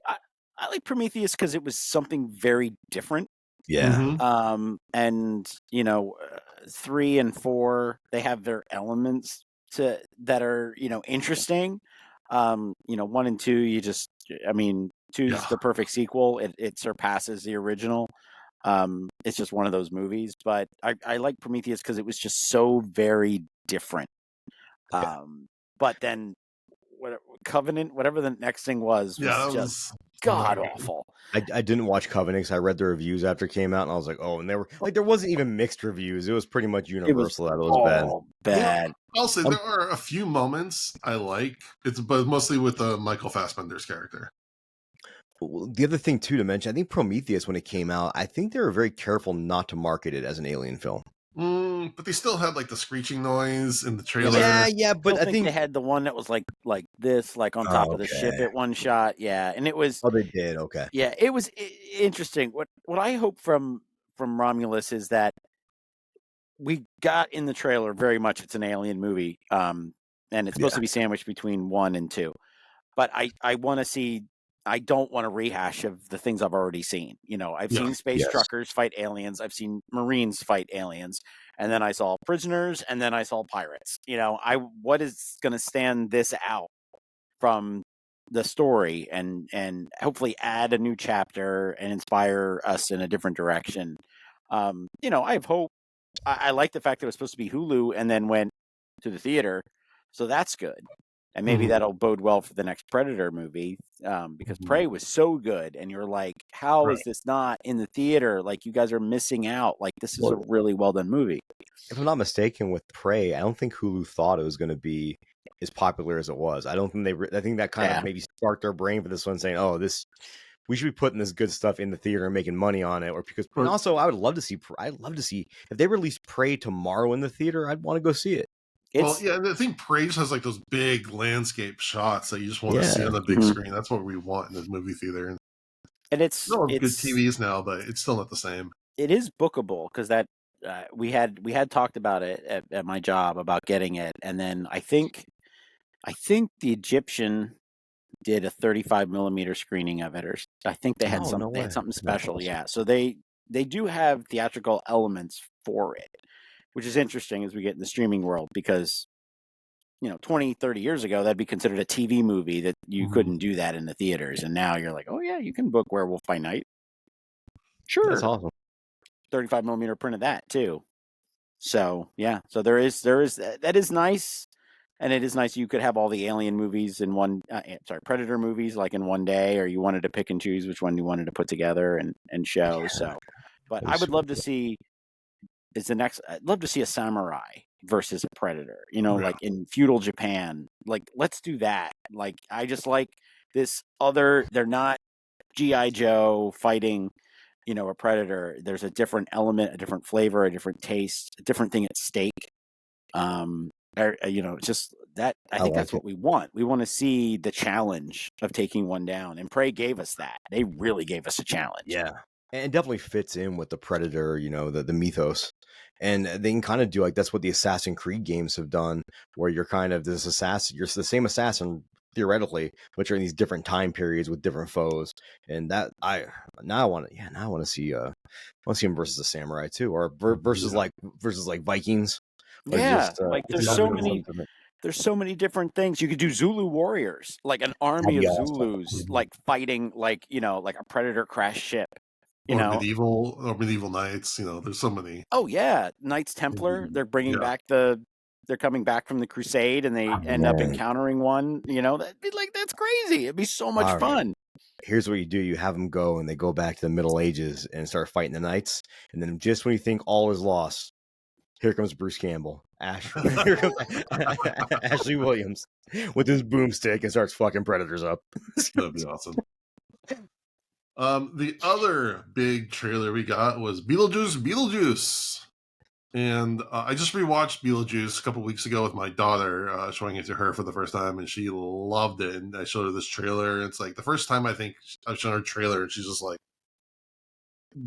I like Prometheus because it was something very different. Yeah. And 3 and 4, they have their elements that are interesting. 1 and 2, 2 is the perfect sequel. It surpasses the original. It's just one of those movies. But I like Prometheus because it was just so very different. But then Covenant, whatever the next thing was just god awful. I didn't watch Covenant because I read the reviews after it came out, and I was like, oh, and they were like, there wasn't even mixed reviews. It was pretty much universal that it was bad. I'll say there are a few moments I like. But mostly with Michael Fassbender's character. The other thing too to mention, I think Prometheus, when it came out, I think they were very careful not to market it as an alien film. But they still had like the screeching noise in the trailer. Yeah, but I think they had the one that was like this, like on top of the ship at one shot. Yeah, and it was. Oh, they did. Okay. Yeah, it was interesting. What I hope from Romulus is that we got in the trailer very much it's an alien movie, and it's supposed to be sandwiched between 1 and 2. But I want to see. I don't want a rehash of the things I've already seen. I've seen space truckers fight aliens. I've seen Marines fight aliens. And then I saw prisoners, and then I saw pirates. What is going to stand this out from the story and hopefully add a new chapter and inspire us in a different direction. I have hope. I like the fact that it was supposed to be Hulu and then went to the theater. So that's good. And maybe that'll bode well for the next Predator movie, because Prey was so good. And you're like, how is this not in the theater? Like, you guys are missing out. Like, this is a really well-done movie. If I'm not mistaken, with Prey, I don't think Hulu thought it was going to be as popular as it was. I don't think I think that kind of maybe sparked their brain for this one, saying, oh, we should be putting this good stuff in the theater and making money on it. And also, I would love to see if they released Prey tomorrow in the theater, I'd want to go see it. And I think Prey just has like those big landscape shots that you just want to see on the big screen. That's what we want in the movie theater. And it's good TVs now, but it's still not the same. It is bookable because that we had talked about it at my job about getting it, and then I think the Egyptian did a 35 millimeter screening of it, or I think they had something special. Yeah, so they do have theatrical elements for it, which is interesting as we get in the streaming world, because 20, 30 years ago, that'd be considered a TV movie that you couldn't do that in the theaters. And now you're like, oh yeah, you can book Werewolf by Night. Sure. That's awesome. 35 millimeter print of that too. So yeah, so there is that is nice. And it is nice you could have all the Alien movies in one, Predator movies like in one day, or you wanted to pick and choose which one you wanted to put together and show. Yeah. So, but I would love to see I'd love to see a samurai versus a predator, like in feudal Japan. Like, let's do that. Like, I just like this they're not G.I. Joe fighting, a predator. There's a different element, a different flavor, a different taste, a different thing at stake. Just that. I think that's what we want. We want to see the challenge of taking one down, and Prey gave us that. They really gave us a challenge. Yeah, and it definitely fits in with the Predator, the mythos, and they can kind of do that's what the Assassin's Creed games have done, where you're kind of this assassin, you're the same assassin theoretically, but you're in these different time periods with different foes, and that I want to see him versus a samurai too, or versus Vikings. Yeah, there's so many different things. You could do Zulu warriors, like an army of Zulus, like fighting, like a predator crash ship. Medieval knights. There's so many. Oh yeah, Knights Templar. They're bringing back they're coming back from the Crusade, and they end up encountering one. That'd be that's crazy. It'd be so much fun. Here's what you do: you have them go, and they go back to the Middle Ages and start fighting the knights, and then just when you think all is lost, here comes Bruce Campbell, Ashley Williams with his boomstick and starts fucking predators up. That'd be awesome. The other big trailer we got was Beetlejuice. And I just rewatched Beetlejuice a couple weeks ago with my daughter, showing it to her for the first time, and she loved it. And I showed her this trailer. It's like the first time I think I've shown her a trailer, and she's just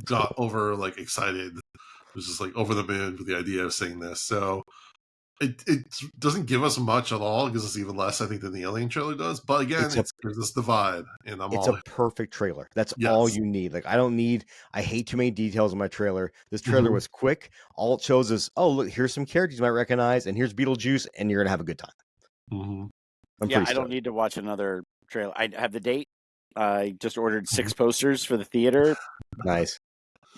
got over excited. It was just over the moon with the idea of seeing this. So it doesn't give us much at all. It gives us even less, I think, than the Alien trailer does. But again, it gives us the vibe, and it's a perfect trailer. That's all you need. I hate too many details in my trailer. This trailer was quick. All it shows is, oh, look, here's some characters you might recognize, and here's Beetlejuice, and you're gonna have a good time. I don't need to watch another trailer. I have the date. I just ordered 6 posters for the theater. Nice.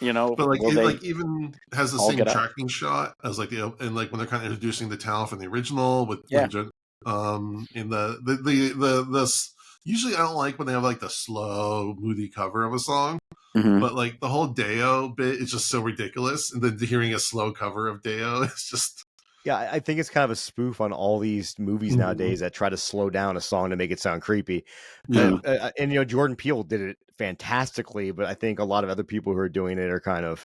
But it even has the same tracking shot as when they're kind of introducing the talent from the original with in the usually I don't like when they have the slow moody cover of a song, but the whole Deo bit is just so ridiculous, and then hearing a slow cover of Deo is just I think it's kind of a spoof on all these movies nowadays that try to slow down a song to make it sound creepy. And Jordan Peele did it fantastically, but I think a lot of other people who are doing it are kind of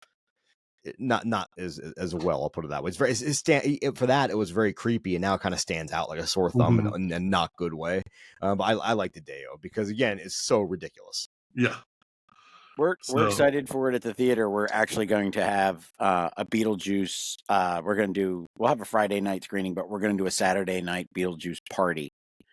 not as well. I'll put it that way. For that it was very creepy, and now it kind of stands out like a sore thumb in a not good way. But I like the Deo because again, it's so ridiculous. Yeah. We're excited for it at the theater. We're actually going to have a Beetlejuice. We'll have a Friday night screening, but we're going to do a Saturday night Beetlejuice party.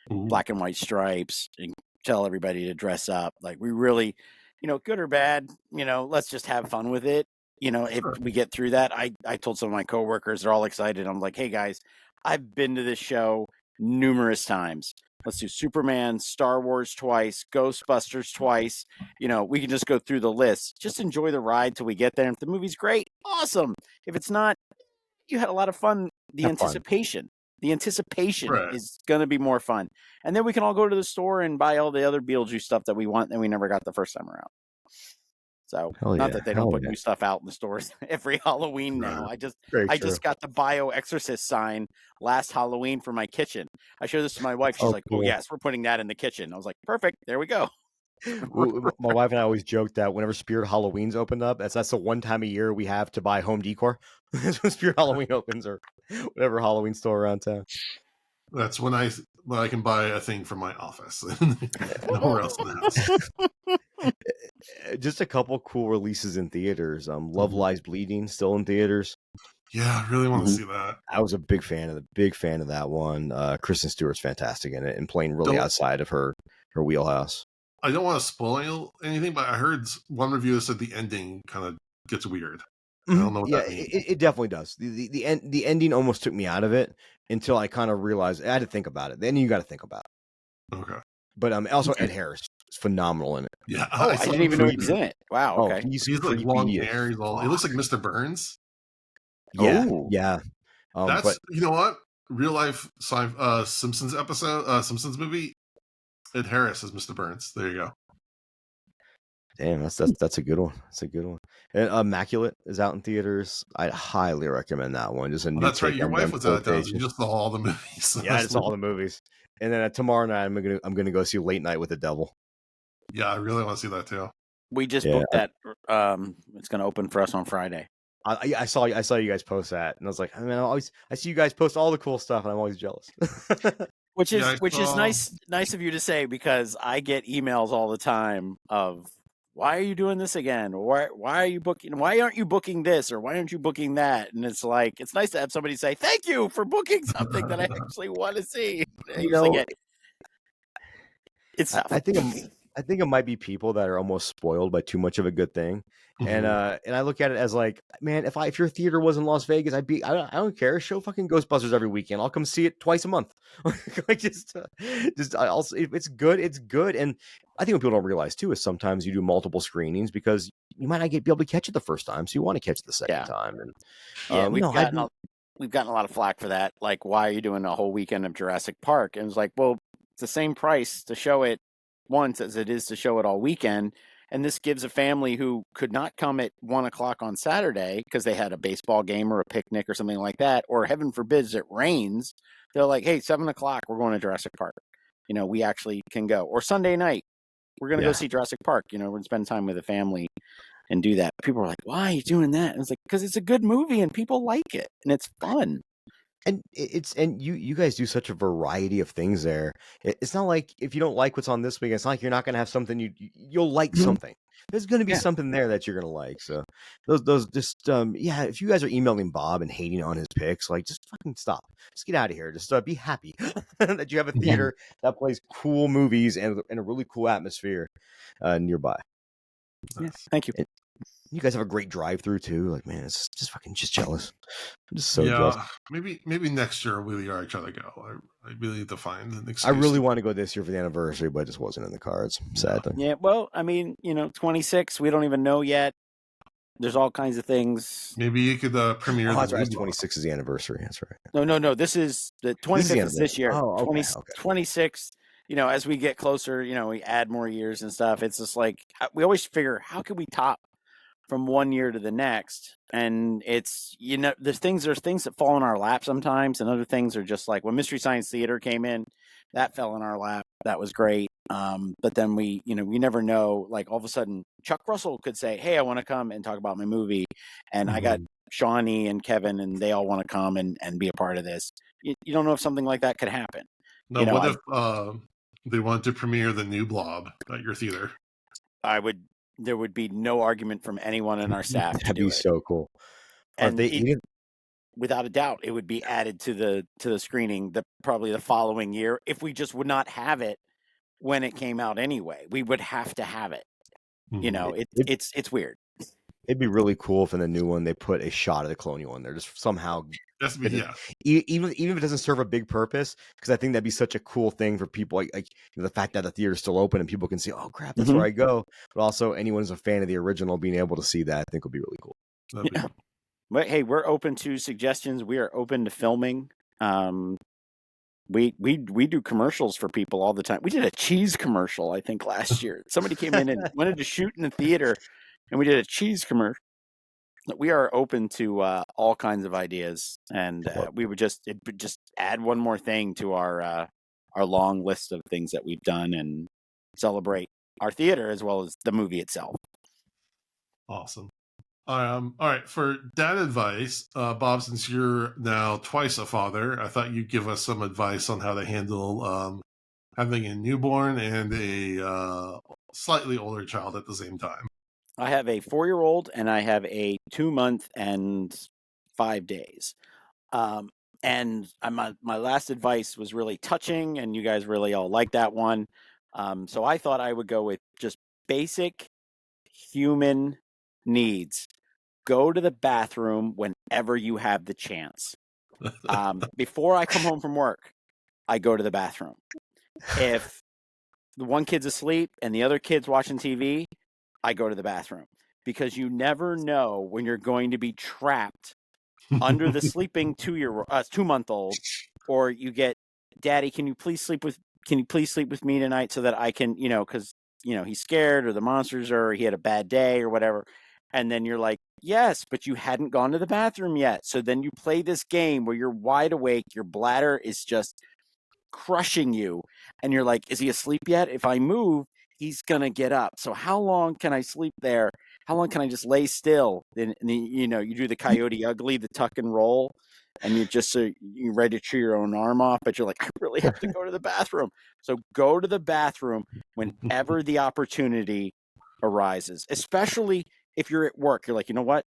Black and white stripes, and tell everybody to dress up. We really, good or bad, let's just have fun with it. If we get through that, I told some of my coworkers, they're all excited. I'm like, hey guys, I've been to this show numerous times. Let's do Superman, Star Wars twice, Ghostbusters twice. We can just go through the list. Just enjoy the ride till we get there. If the movie's great, awesome. If it's not, you had a lot of fun. The anticipation is going to be more fun. And then we can all go to the store and buy all the other Beetlejuice stuff that we want that we never got the first time around. So not that they don't put new stuff out in the stores every Halloween now. I just got the Bio Exorcist sign last Halloween for my kitchen. I showed this to my wife. She's like, cool. Oh yes, we're putting that in the kitchen. I was like, perfect. There we go. My wife and I always joke that whenever Spirit Halloween's opened up, that's the one time a year we have to buy home decor. That's when Spirit Halloween opens, or whatever Halloween store around town. That's when I can buy a thing from my office. Nowhere else in the house. Just a couple cool releases in theaters. Love Lies Bleeding still in theaters. Yeah, I really want to see that. I was a big fan of that one. Kristen Stewart's fantastic in it and playing really outside of her wheelhouse. I don't want to spoil anything, but I heard one review that said the ending kind of gets weird. I don't know what that means. It definitely does. The ending almost took me out of it until I kind of realized I had to think about it. Then you got to think about it. Okay. But also Ed Harris is phenomenal in it. Yeah. I didn't even know he was in it. Wow. Okay. He's like long hair. He's all. He looks like Mr. Burns. Yeah. Ooh. Yeah. That's you know what? Real life Simpsons episode, Simpsons movie. Ed Harris is Mr. Burns. There you go. Damn, that's a good one. That's a good one. And Immaculate is out in theaters. I highly recommend that one. Just a new that's right. take Your on wife was out there. You quotation. just saw all the movies. Yeah, it's all the movies. And then tomorrow night, I'm gonna go see Late Night with the Devil. Yeah, I really want to see that too. We just booked that. It's going to open for us on Friday. I saw you guys post that, and I was like, I mean, I see you guys post all the cool stuff, and I'm always jealous. Which is nice of you to say, because I get emails all the time of, why are you doing this again? Or why are you booking? Why aren't you booking this? Or why aren't you booking that? And it's like, it's nice to have somebody say, thank you for booking something that I actually want to see. It's tough. I think it might be people that are almost spoiled by too much of a good thing. Mm-hmm. And I look at it as like, man, if your theater was in Las Vegas, I don't care. Show fucking Ghostbusters every weekend. I'll come see it twice a month. Like it's good. It's good. And I think what people don't realize too is sometimes you do multiple screenings because you might not be able to catch it the first time, so you want to catch it the second time. And we've gotten a lot of flack for that. Like, why are you doing a whole weekend of Jurassic Park? And it's like, well, it's the same price to show it once as it is to show it all weekend. And this gives a family who could not come at 1:00 on Saturday because they had a baseball game or a picnic or something like that, or heaven forbid it rains. They're like, hey, 7:00, we're going to Jurassic Park. We actually can go. Or Sunday night, we're going to go see Jurassic Park. We're going to spend time with the family and do that. People are like, why are you doing that? And it's like, because it's a good movie and people like it and it's fun. And you guys do such a variety of things there. It's not like if you don't like what's on this week, it's not like you're not going to have something you'll like something. There's going to be something there that you're going to like. So those just if you guys are emailing Bob and hating on his picks, like just fucking stop. Just get out of here. Just be happy that you have a theater that plays cool movies and a really cool atmosphere nearby. Yes. Thank you. You guys have a great drive-through too. Like, man, it's just jealous. I'm just so jealous. Maybe next year we are try to go. I really need to find an excuse. I really want to go this year for the anniversary, but it just wasn't in the cards, sadly. Yeah, well, I mean, 26, we don't even know yet. There's all kinds of things. Maybe you could premiere. That's right. 26 is the anniversary. That's right. No. This is the 25th is this year. Oh, okay. 26. As we get closer, we add more years and stuff. It's just like we always figure, how can we top from one year to the next? And it's there's things that fall in our lap sometimes, and other things are just like when Mystery Science Theater came in, that fell in our lap. That was great. But then we never know, like all of a sudden Chuck Russell could say, hey, I want to come and talk about my movie, and I got Shawnee and Kevin and they all want to come and be a part of this. You don't know if something like that could happen. No, what if they wanted to premiere the new Blob at your theater? There would be no argument from anyone in our staff. That'd be so cool. And without a doubt, it would be added to the screening probably the following year. If we just would not have it when it came out anyway, we would have to have it. It's weird. It'd be really cool if in the new one they put a shot of the Colonial in there, just somehow. Even if it doesn't serve a big purpose, because I think that'd be such a cool thing for people, like the fact that the theater's still open and people can see, oh crap, that's where I go. But also, anyone who's a fan of the original being able to see that, I think would be really cool. Yeah. But hey, we're open to suggestions. We are open to filming. We do commercials for people all the time. We did a cheese commercial, I think, last year. Somebody came in and wanted to shoot in the theater, and we did a cheese commercial. We are open to all kinds of ideas, and we would just add one more thing to our long list of things that we've done and celebrate our theater as well as the movie itself. Awesome. All right. For dad advice, Bob, since you're now twice a father, I thought you'd give us some advice on how to handle having a newborn and a slightly older child at the same time. I have a 4-year-old and I have a 2-month and 5 days. And my last advice was really touching, and you guys really all liked that one. So I thought I would go with just basic human needs. Go to the bathroom whenever you have the chance. Before I come home from work, I go to the bathroom. If the one kid's asleep and the other kid's watching TV, I go to the bathroom. Because you never know when you're going to be trapped under the sleeping 2-month-old, or you get, Daddy, can you please sleep with me tonight so that I can, because he's scared, or the monsters, or he had a bad day or whatever. And then you're like, yes, but you hadn't gone to the bathroom yet. So then you play this game where you're wide awake, your bladder is just crushing you, and you're like, is he asleep yet? If I move, he's gonna get up. So how long can I sleep there? How long can I just lay still? And you do the Coyote Ugly, the tuck and roll, and you're ready to chew your own arm off, but you're like, I really have to go to the bathroom. So go to the bathroom whenever the opportunity arises, especially if you're at work. You're like, you know what?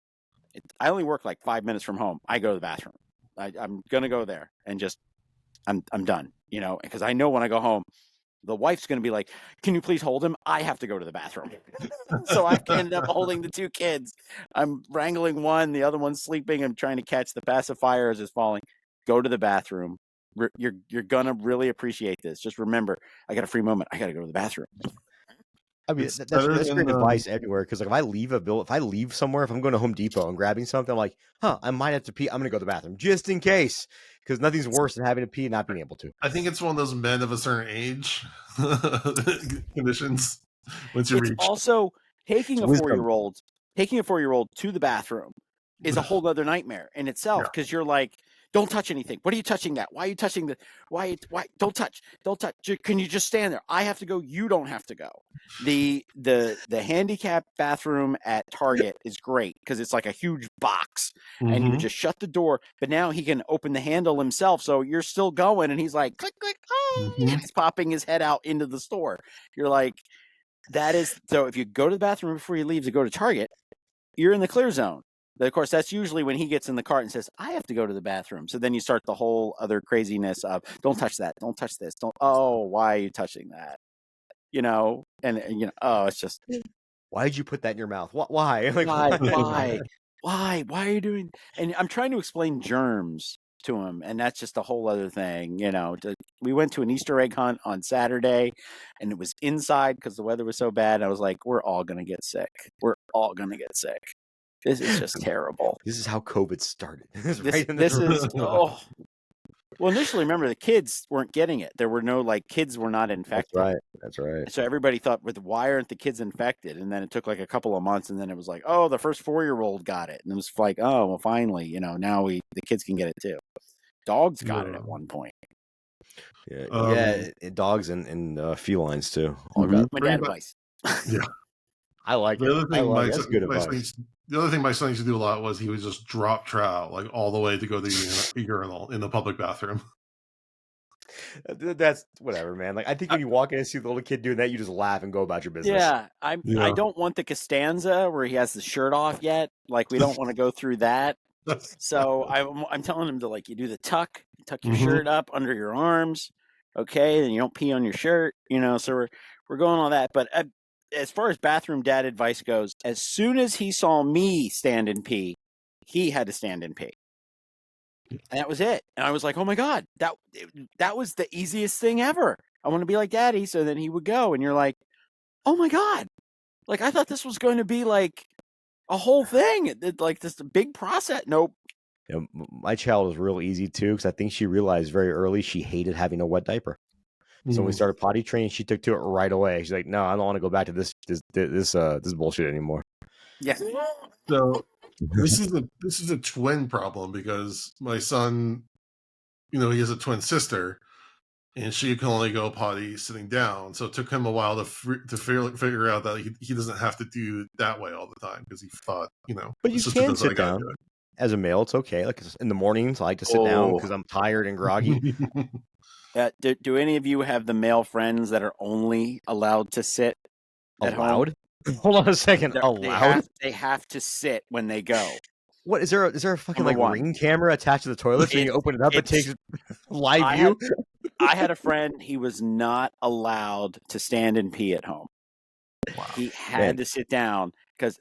I only work like 5 minutes from home. I go to the bathroom. I'm gonna go there and just I'm done, because I know when I go home, the wife's going to be like, can you please hold him? I have to go to the bathroom. So I ended up holding the two kids. I'm wrangling one, the other one's sleeping. I'm trying to catch the pacifier as it's falling. Go to the bathroom. You're going to really appreciate this. Just remember, I got a free moment. I got to go to the bathroom. I mean, that's great advice everywhere. Because if I leave somewhere, if I'm going to Home Depot and grabbing something, I'm like, I might have to pee. I'm going to go to the bathroom just in case, because nothing's worse than having to pee and not being able to. I think it's one of those men of a certain age conditions. Once you reach, also taking a 4-year-old to the bathroom is a whole other nightmare in itself, because you're like, don't touch anything. What are you touching that? Why are you touching the? Why? Don't touch. Can you just stand there? I have to go. You don't have to go. The handicapped bathroom at Target is great because it's like a huge box, and you just shut the door. But now he can open the handle himself, so you're still going, and he's like, click, click. Oh, he's popping his head out into the store. You're like, that is so. If you go to the bathroom before you leave to go to Target, you're in the clear zone. But of course, that's usually when he gets in the cart and says, I have to go to the bathroom. So then you start the whole other craziness of, don't touch that. Don't touch this. Why are you touching that? It's just. Why did you put that in your mouth? Why? Like, why are you doing? And I'm trying to explain germs to him, and that's just a whole other thing. We went to an Easter egg hunt on Saturday, and it was inside because the weather was so bad. I was like, we're all going to get sick. This is just terrible. This is how COVID started. Well, initially, remember, the kids weren't getting it. There were no, kids were not infected. That's right. So everybody thought, why aren't the kids infected? And then it took a couple of months, and then it was like, oh, the first 4-year-old got it. And it was like, oh, well, finally, now the kids can get it too. Dogs got it at one point. Yeah, dogs and felines too. All got my dad advice. Yeah. I like it. The other thing my son used to do a lot was he would just drop trout all the way to go to the urinal in the public bathroom. That's whatever, man. I think when you walk in and see the little kid doing that, you just laugh and go about your business. Yeah, I don't want the Costanza where he has the shirt off yet. We don't want to go through that. So I'm telling him to you do the tuck your shirt up under your arms, okay? Then you don't pee on your shirt, So we're going on that, but. As far as bathroom dad advice goes, as soon as he saw me stand and pee, he had to stand and pee. And that was it. And I was like, oh my God, that was the easiest thing ever. I want to be like Daddy. So then he would go, and you're like, oh my God. I thought this was going to be a whole thing. This big process. Nope. Yeah, my child was real easy too, because I think she realized very early she hated having a wet diaper. So when we started potty training, she took to it right away. She's like, "No, I don't want to go back to this bullshit anymore." Yeah. So this is a twin problem, because my son, he has a twin sister, and she can only go potty sitting down. So it took him a while to figure out that he doesn't have to do it that way all the time, because he thought, But you can sit down as a male. It's okay. In the mornings, I like to sit down because I'm tired and groggy. Do any of you have the male friends that are only allowed to sit at home? Hold on a second. Allowed? They have to sit when they go. What is there? Is there a fucking ring camera attached to the toilet? So you open it up, it takes live view. I had a friend. He was not allowed to stand and pee at home. Wow. He had to sit down, because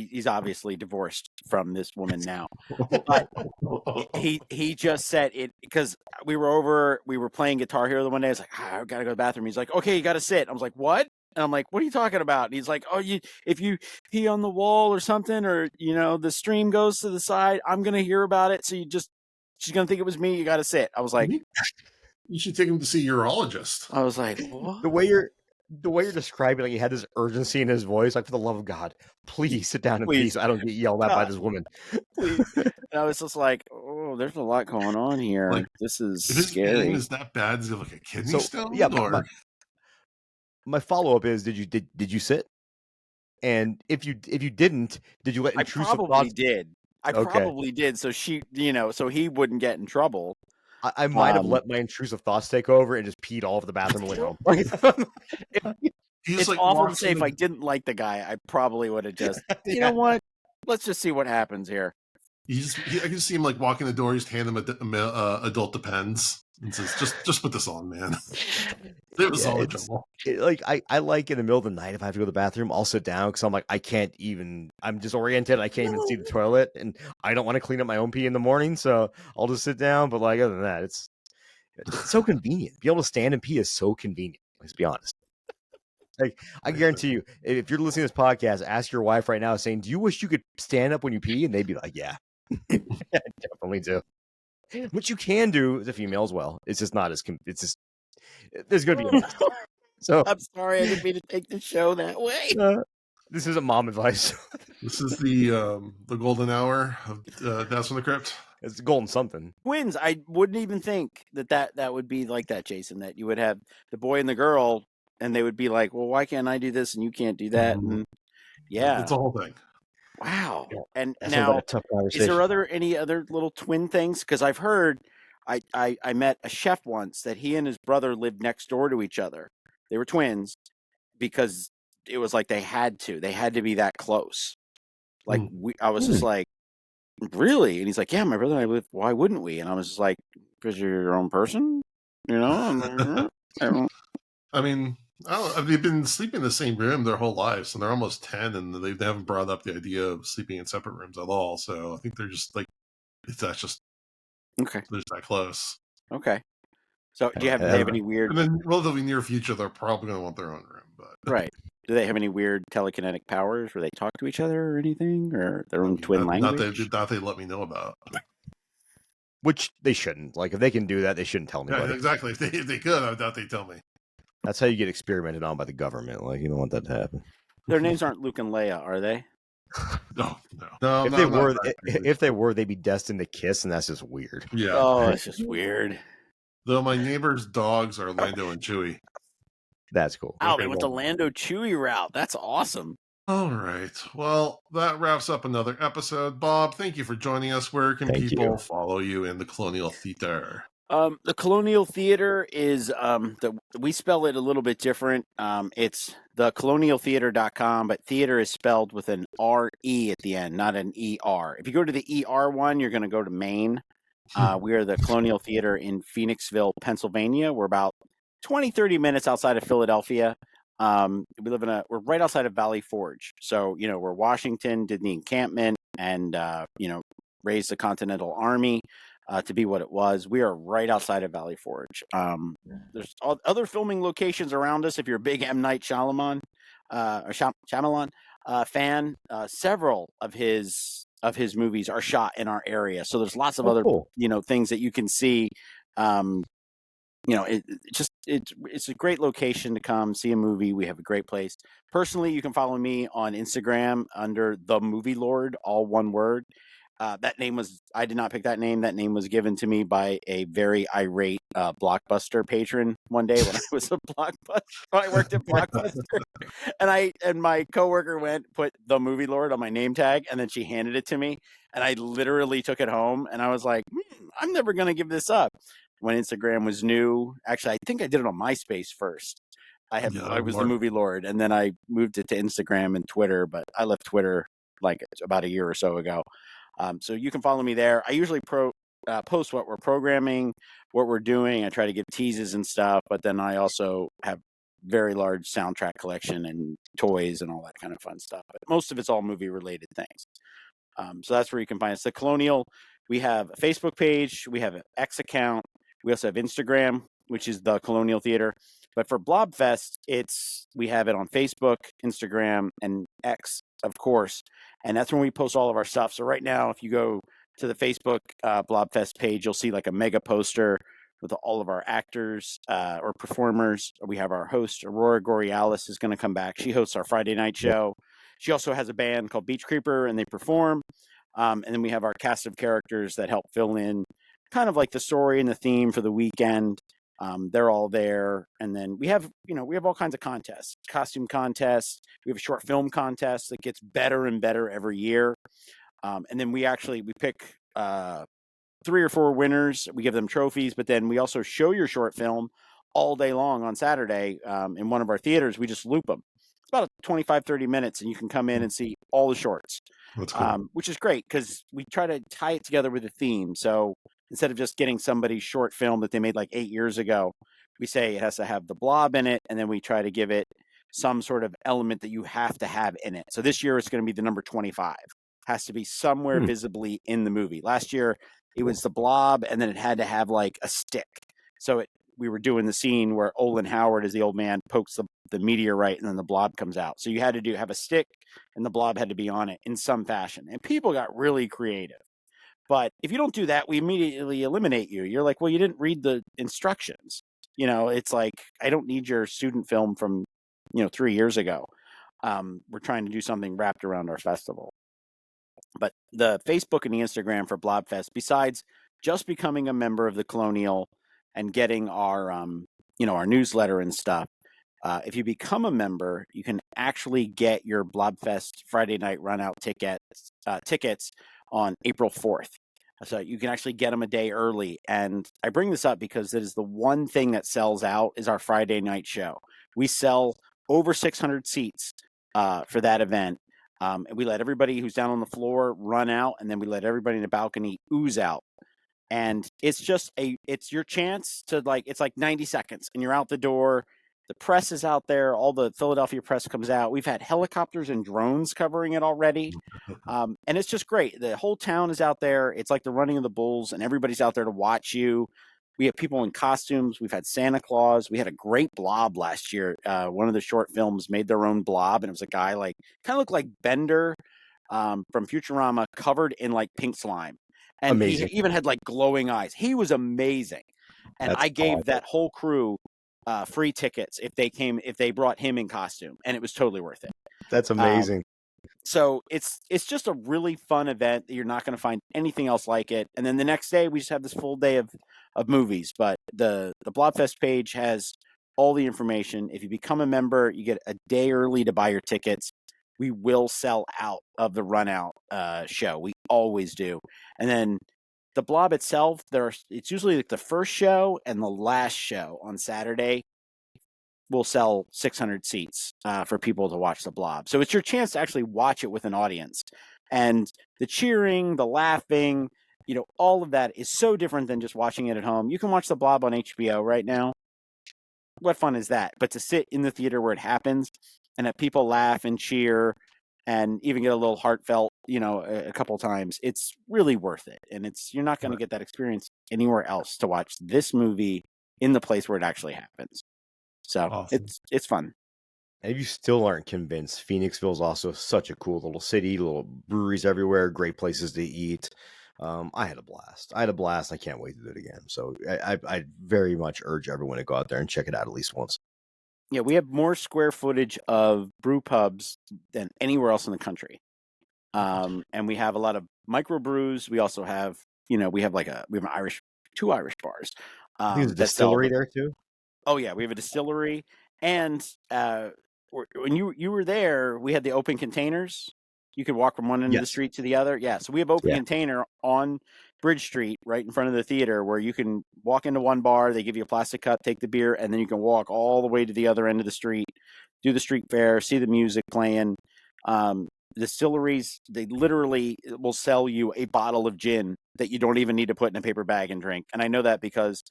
he's obviously divorced from this woman now. But he just said it because we were playing Guitar Hero the one day. I was like, I gotta go to the bathroom. He's like, okay, you gotta sit. I was like, what? And I'm like, what are you talking about? And he's like, oh, if you pee on the wall or something, or the stream goes to the side, I'm gonna hear about it. So she's gonna think it was me. You gotta sit. I was like, you should take him to see a urologist. I was like, what? The way you're describing, like he had this urgency in his voice, like for the love of God, please sit down in peace. I don't get yelled at by this woman. Please. And I was just like, oh, there's a lot going on here. Like, this is if his scary. pain is that bad, is it like a kidney stone? Yeah, or... my follow up is: did you sit? And if you didn't, did you let intrusive thoughts? I probably did. So so he wouldn't get in trouble. I might have let my intrusive thoughts take over and just peed all over the bathroom and went home. It's like awful to say if I didn't like the guy, I probably would have just, you know what? Let's just see what happens here. I can see him like walking the door, just hand him adult Depends and says, just put this on, man. It was all the trouble. I like in the middle of the night, if I have to go to the bathroom, I'll sit down because I'm like, I'm disoriented. I can't even see the toilet, and I don't want to clean up my own pee in the morning, so I'll just sit down. But like other than that, it's so convenient. Be able to stand and pee is so convenient. Let's be honest. Like I guarantee you, if you're listening to this podcast, ask your wife right now, saying, "Do you wish you could stand up when you pee?" And they'd be like, "Yeah, definitely do." Which you can do as a female as well. It's just not as. It's just there's going to be a mess. So I'm sorry, I didn't mean to take the show that way. This isn't mom advice. This is the golden hour of That's from the Crypt. It's golden something. Twins. I wouldn't even think that would be like that, Jason. That you would have the boy and the girl, and they would be like, "Well, why can't I do this and you can't do that?" And yeah, it's a whole thing. Wow. Yeah, and now, is there any other little twin things? Because I've heard, I met a chef once that he and his brother lived next door to each other. They were twins because it was like they had to be that close. Like I was just like, really? And he's like, yeah, my brother and I live. Why wouldn't we? And I was just like, because you're your own person, I mean, they've been sleeping in the same room their whole lives, and they're almost 10, and they haven't brought up the idea of sleeping in separate rooms at all. So I think they're just like, that's just okay. They're just that close. Okay. So do you have any weird? And then relatively near future, they're probably going to want their own room, but right. Do they have any weird telekinetic powers where they talk to each other or anything, or their own twin language? Not they let me know about. Which they shouldn't. Like, if they can do that, they shouldn't tell me. Yeah, exactly. If they could, I doubt they'd tell me. That's how you get experimented on by the government. Like, you don't want that to happen. Their names aren't Luke and Leia, are they? No. If they were, they'd be destined to kiss, and that's just weird. Yeah. Oh, that's just weird. Though my neighbor's dogs are Lando and Chewie. That's cool. Oh, they went the Lando Chewie route. That's awesome. All right. Well, that wraps up another episode. Bob, thank you for joining us. Where can people follow you in the Colonial Theatre? The Colonial Theatre is we spell it a little bit different. It's thecolonialtheatre.com, but theater is spelled with an R-E at the end, not an E-R. If you go to the E-R one, you're going to go to Maine. We are the Colonial Theatre in Phoenixville, Pennsylvania. We're about 20-30 minutes outside of Philadelphia. We're right outside of Valley Forge. So, where Washington did the encampment and, raised the Continental Army to be what it was. We are right outside of Valley Forge. There's other filming locations around us. If you're a big M. Night Shyamalan fan, several of his movies are shot in our area. So there's lots of other, things that you can see. It's a great location to come see a movie. We have a great place. Personally, you can follow me on Instagram under The Movie Lord, all one word. I did not pick that name. That name was given to me by a very irate Blockbuster patron one day when I was when I worked at Blockbuster. And my coworker put The Movie Lord on my name tag, and then she handed it to me, and I literally took it home, and I was like, I'm never going to give this up. When Instagram was new, actually, I think I did it on MySpace first. I was The Movie Lord, and then I moved it to Instagram and Twitter, but I left Twitter like about a year or so ago. So you can follow me there. I usually post what we're programming, what we're doing. I try to give teases and stuff, but then I also have very large soundtrack collection and toys and all that kind of fun stuff. But most of it's all movie related things. So that's where you can find us. The Colonial, we have a Facebook page, we have an X account, we also have Instagram, which is the Colonial Theatre. But for Blobfest, we have it on Facebook, Instagram, and X, of course. And that's when we post all of our stuff. So right now, if you go to the Facebook Blobfest page, you'll see like a mega poster with all of our actors or performers. We have our host, Aurora Borealis, is going to come back. She hosts our Friday night show. She also has a band called Beach Creeper, and they perform. And then we have our cast of characters that help fill in kind of like the story and the theme for the weekend. They're all there. And then we have all kinds of contests, costume contests. We have a short film contest that gets better and better every year. And then we pick 3 or 4 winners. We give them trophies, but then we also show your short film all day long on Saturday in one of our theaters. We just loop them. It's about 25, 30 minutes, and you can come in and see all the shorts, That's cool. which is great because we try to tie it together with a theme. So instead of just getting somebody's short film that they made like 8 years ago, we say it has to have the Blob in it, and then we try to give it some sort of element that you have to have in it. So this year it's going to be the number 25. Has to be somewhere visibly in the movie. Last year it was the Blob, and then it had to have like a stick. So we were doing the scene where Olin Howard, as the old man, pokes the meteorite, and then the Blob comes out. So you had to have a stick, and the Blob had to be on it in some fashion. And people got really creative. But if you don't do that, we immediately eliminate you. You're like, well, you didn't read the instructions. It's like, I don't need your student film from 3 years ago. We're trying to do something wrapped around our festival. But the Facebook and the Instagram for Blobfest, besides just becoming a member of the Colonial and getting our our newsletter and stuff, if you become a member, you can actually get your Blobfest Friday night run out tickets on April 4th. So you can actually get them a day early. And I bring this up because it is the one thing that sells out is our Friday night show. We sell over 600 seats for that event. And we let everybody who's down on the floor run out, and then we let everybody in the balcony ooze out. And it's your chance to it's like 90 seconds and you're out the door. The press is out there. All the Philadelphia press comes out. We've had helicopters and drones covering it already. And it's just great. The whole town is out there. It's like the running of the bulls, and everybody's out there to watch you. We have people in costumes. We've had Santa Claus. We had a great Blob last year. One of the short films made their own Blob, and it was a guy kind of looked like Bender from Futurama, covered in like pink slime. And amazing. He even had like glowing eyes. He was amazing. And I gave that whole crew free tickets if they brought him in costume, and it was totally worth it. That's amazing. So it's just a really fun event that you're not going to find anything else like it. And then the next day we just have this full day of movies. But the Blobfest page has all the information. If you become a member, you get a day early to buy your tickets. We will sell out of the run out show. We always do. And then the Blob itself, it's usually like the first show and the last show on Saturday. We'll sell 600 seats for people to watch the Blob. So it's your chance to actually watch it with an audience. And the cheering, the laughing, all of that is so different than just watching it at home. You can watch the Blob on HBO right now. What fun is that? But to sit in the theater where it happens and have people laugh and cheer and even get a little heartfelt, a couple times, it's really worth it. And you're not going to get that experience anywhere else to watch this movie in the place where it actually happens. So awesome. It's fun. And if you still aren't convinced, Phoenixville is also such a cool little city, little breweries everywhere, great places to eat. I had a blast. I can't wait to do it again. So I very much urge everyone to go out there and check it out at least once. Yeah, we have more square footage of brew pubs than anywhere else in the country. And we have a lot of microbrews. We also have, we have two Irish bars. There's a distillery there too? Oh yeah, we have a distillery, and when you were there, we had the open containers. You could walk from one end of the street to the other. Yeah, so we have open container on Bridge Street, right in front of the theater, where you can walk into one bar. They give you a plastic cup, take the beer, and then you can walk all the way to the other end of the street, do the street fair, see the music playing. Distilleries, they literally will sell you a bottle of gin that you don't even need to put in a paper bag and drink. And I know that because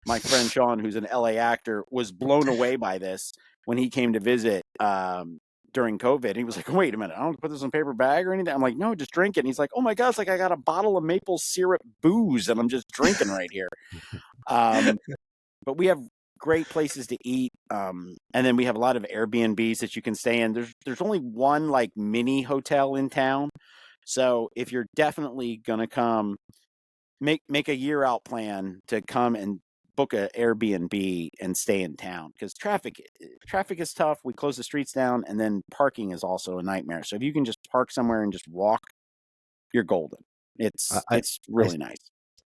my friend Sean, who's an LA actor, was blown away by this when he came to visit during COVID. He was like, wait a minute, I don't have to put this in a paper bag or anything. I'm like, no, just drink it. And he's like, oh my God, it's like I got a bottle of maple syrup booze and I'm just drinking right here. But we have great places to eat. And then we have a lot of Airbnbs that you can stay in. There's only one like mini hotel in town. So if you're definitely going to come, make a year out plan to come and book an Airbnb and stay in town, because traffic is tough. We close the streets down, and then parking is also a nightmare. So if you can just park somewhere and just walk, you're golden. It's really nice.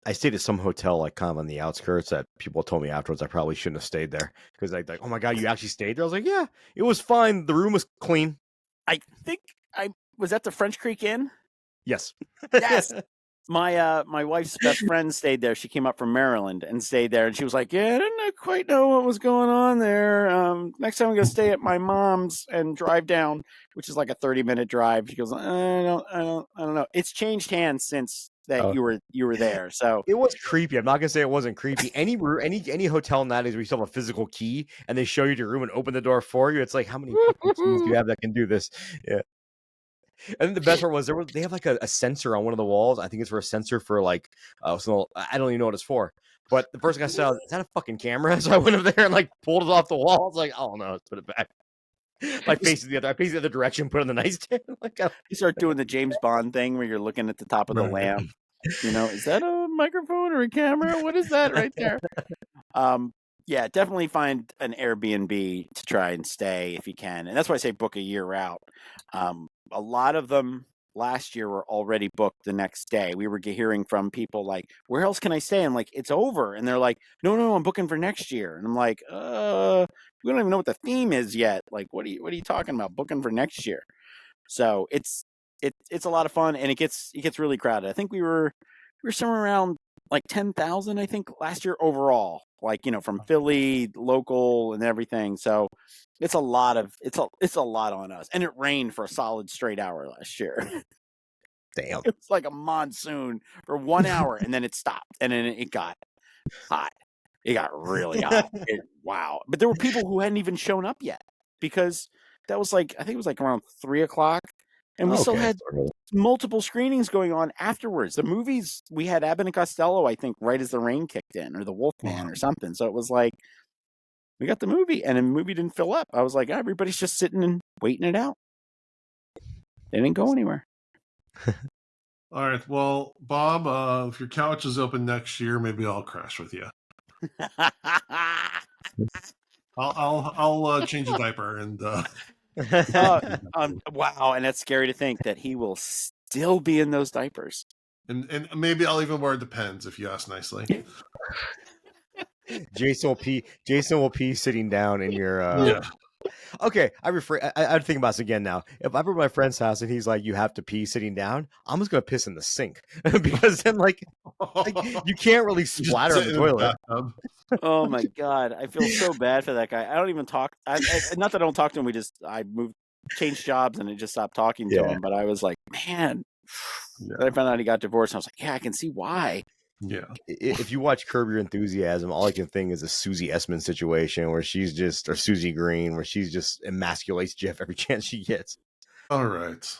I stayed at some hotel like kind of on the outskirts that people told me afterwards I probably shouldn't have stayed there, because like, oh my God, you actually stayed there? I was like, yeah, it was fine. The room was clean. I think I was at the French Creek Inn. Yes. Yes. My wife's best friend stayed there. She came up from Maryland and stayed there, and she was like, "Yeah, I didn't quite know what was going on there. Next time I'm gonna stay at my mom's and drive down, which is like a 30-minute drive." She goes, "I don't know. It's changed hands since that you were there." So it was creepy. I'm not gonna say it wasn't creepy. Any hotel nowadays where you still have a physical key and they show you your room and open the door for you, it's like, how many keys do you have that can do this? Yeah. And then the best part was they have like a sensor on one of the walls. I think it's for a sensor for like so I don't even know what it's for. But the first thing I saw, is that a fucking camera? So I went over there and like pulled it off the wall. I was like, oh no, let's put it back. I faced the other direction, put it on the nightstand. Like, you start doing the James Bond thing where you're looking at the top of the lamp. You know, is that a microphone or a camera? What is that right there? Yeah, definitely find an Airbnb to try and stay if you can. And that's why I say book a year out. A lot of them last year were already booked the next day. We were hearing from people like, where else can I stay? I'm like, it's over. And they're like, no, I'm booking for next year. And I'm like, we don't even know what the theme is yet. Like, what are you talking about? Booking for next year? So it's a lot of fun, and it gets really crowded. I think we were somewhere around like 10,000, I think, last year overall, like, you know, from Philly, local and everything. So it's a lot on us. And it rained for a solid straight hour last year. Damn. It was like a monsoon for 1 hour, and then it stopped, and then it got hot. It got really hot. Wow. But there were people who hadn't even shown up yet, because that was like, I think it was like around 3:00. And we still had multiple screenings going on afterwards. The movies, we had Abbott and Costello, I think, right as the rain kicked in, or The Wolfman or something. So it was like, we got the movie, and the movie didn't fill up. I was like, everybody's just sitting and waiting it out. They didn't go anywhere. All right. Well, Bob, if your couch is open next year, maybe I'll crash with you. I'll change a diaper and. Wow, and that's scary to think that he will still be in those diapers. And maybe I'll even wear Depends if you ask nicely. Jason will pee sitting down in your. Yeah. Okay, I'm thinking about this again now. If I'm at my friend's house and he's like, "You have to pee sitting down," I'm just gonna piss in the sink because then like you can't really splatter on the toilet. Oh my God, I feel so bad for that guy. I don't even talk. Not that I don't talk to him. I changed jobs and I just stopped talking to him. But I was like, man. Yeah. I found out he got divorced. And I was like, yeah, I can see why. Yeah. If you watch Curb Your Enthusiasm, all I can think is a Susie Essman situation or Susie Green, where she's just emasculates Jeff every chance she gets. All right.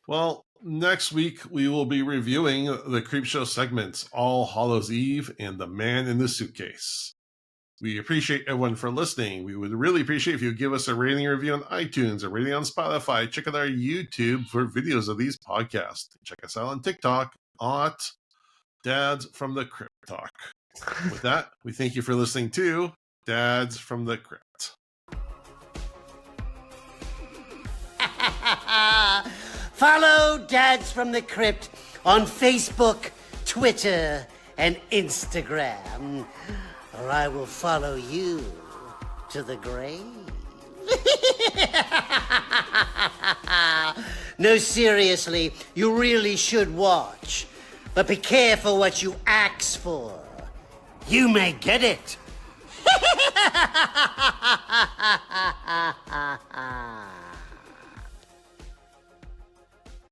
Well, next week we will be reviewing the Creepshow segments All Hallows Eve and The Man in the Suitcase. We appreciate everyone for listening. We would really appreciate if you give us a rating and review on iTunes, a rating on Spotify. Check out our YouTube for videos of these podcasts. Check us out on TikTok at Dads from the Crypt Talk. With that, we thank you for listening to Dads from the Crypt. Follow Dads from the Crypt on Facebook, Twitter, and Instagram, or I will follow you to the grave. No, seriously, you really should watch. But be careful what you ask for. You may get it.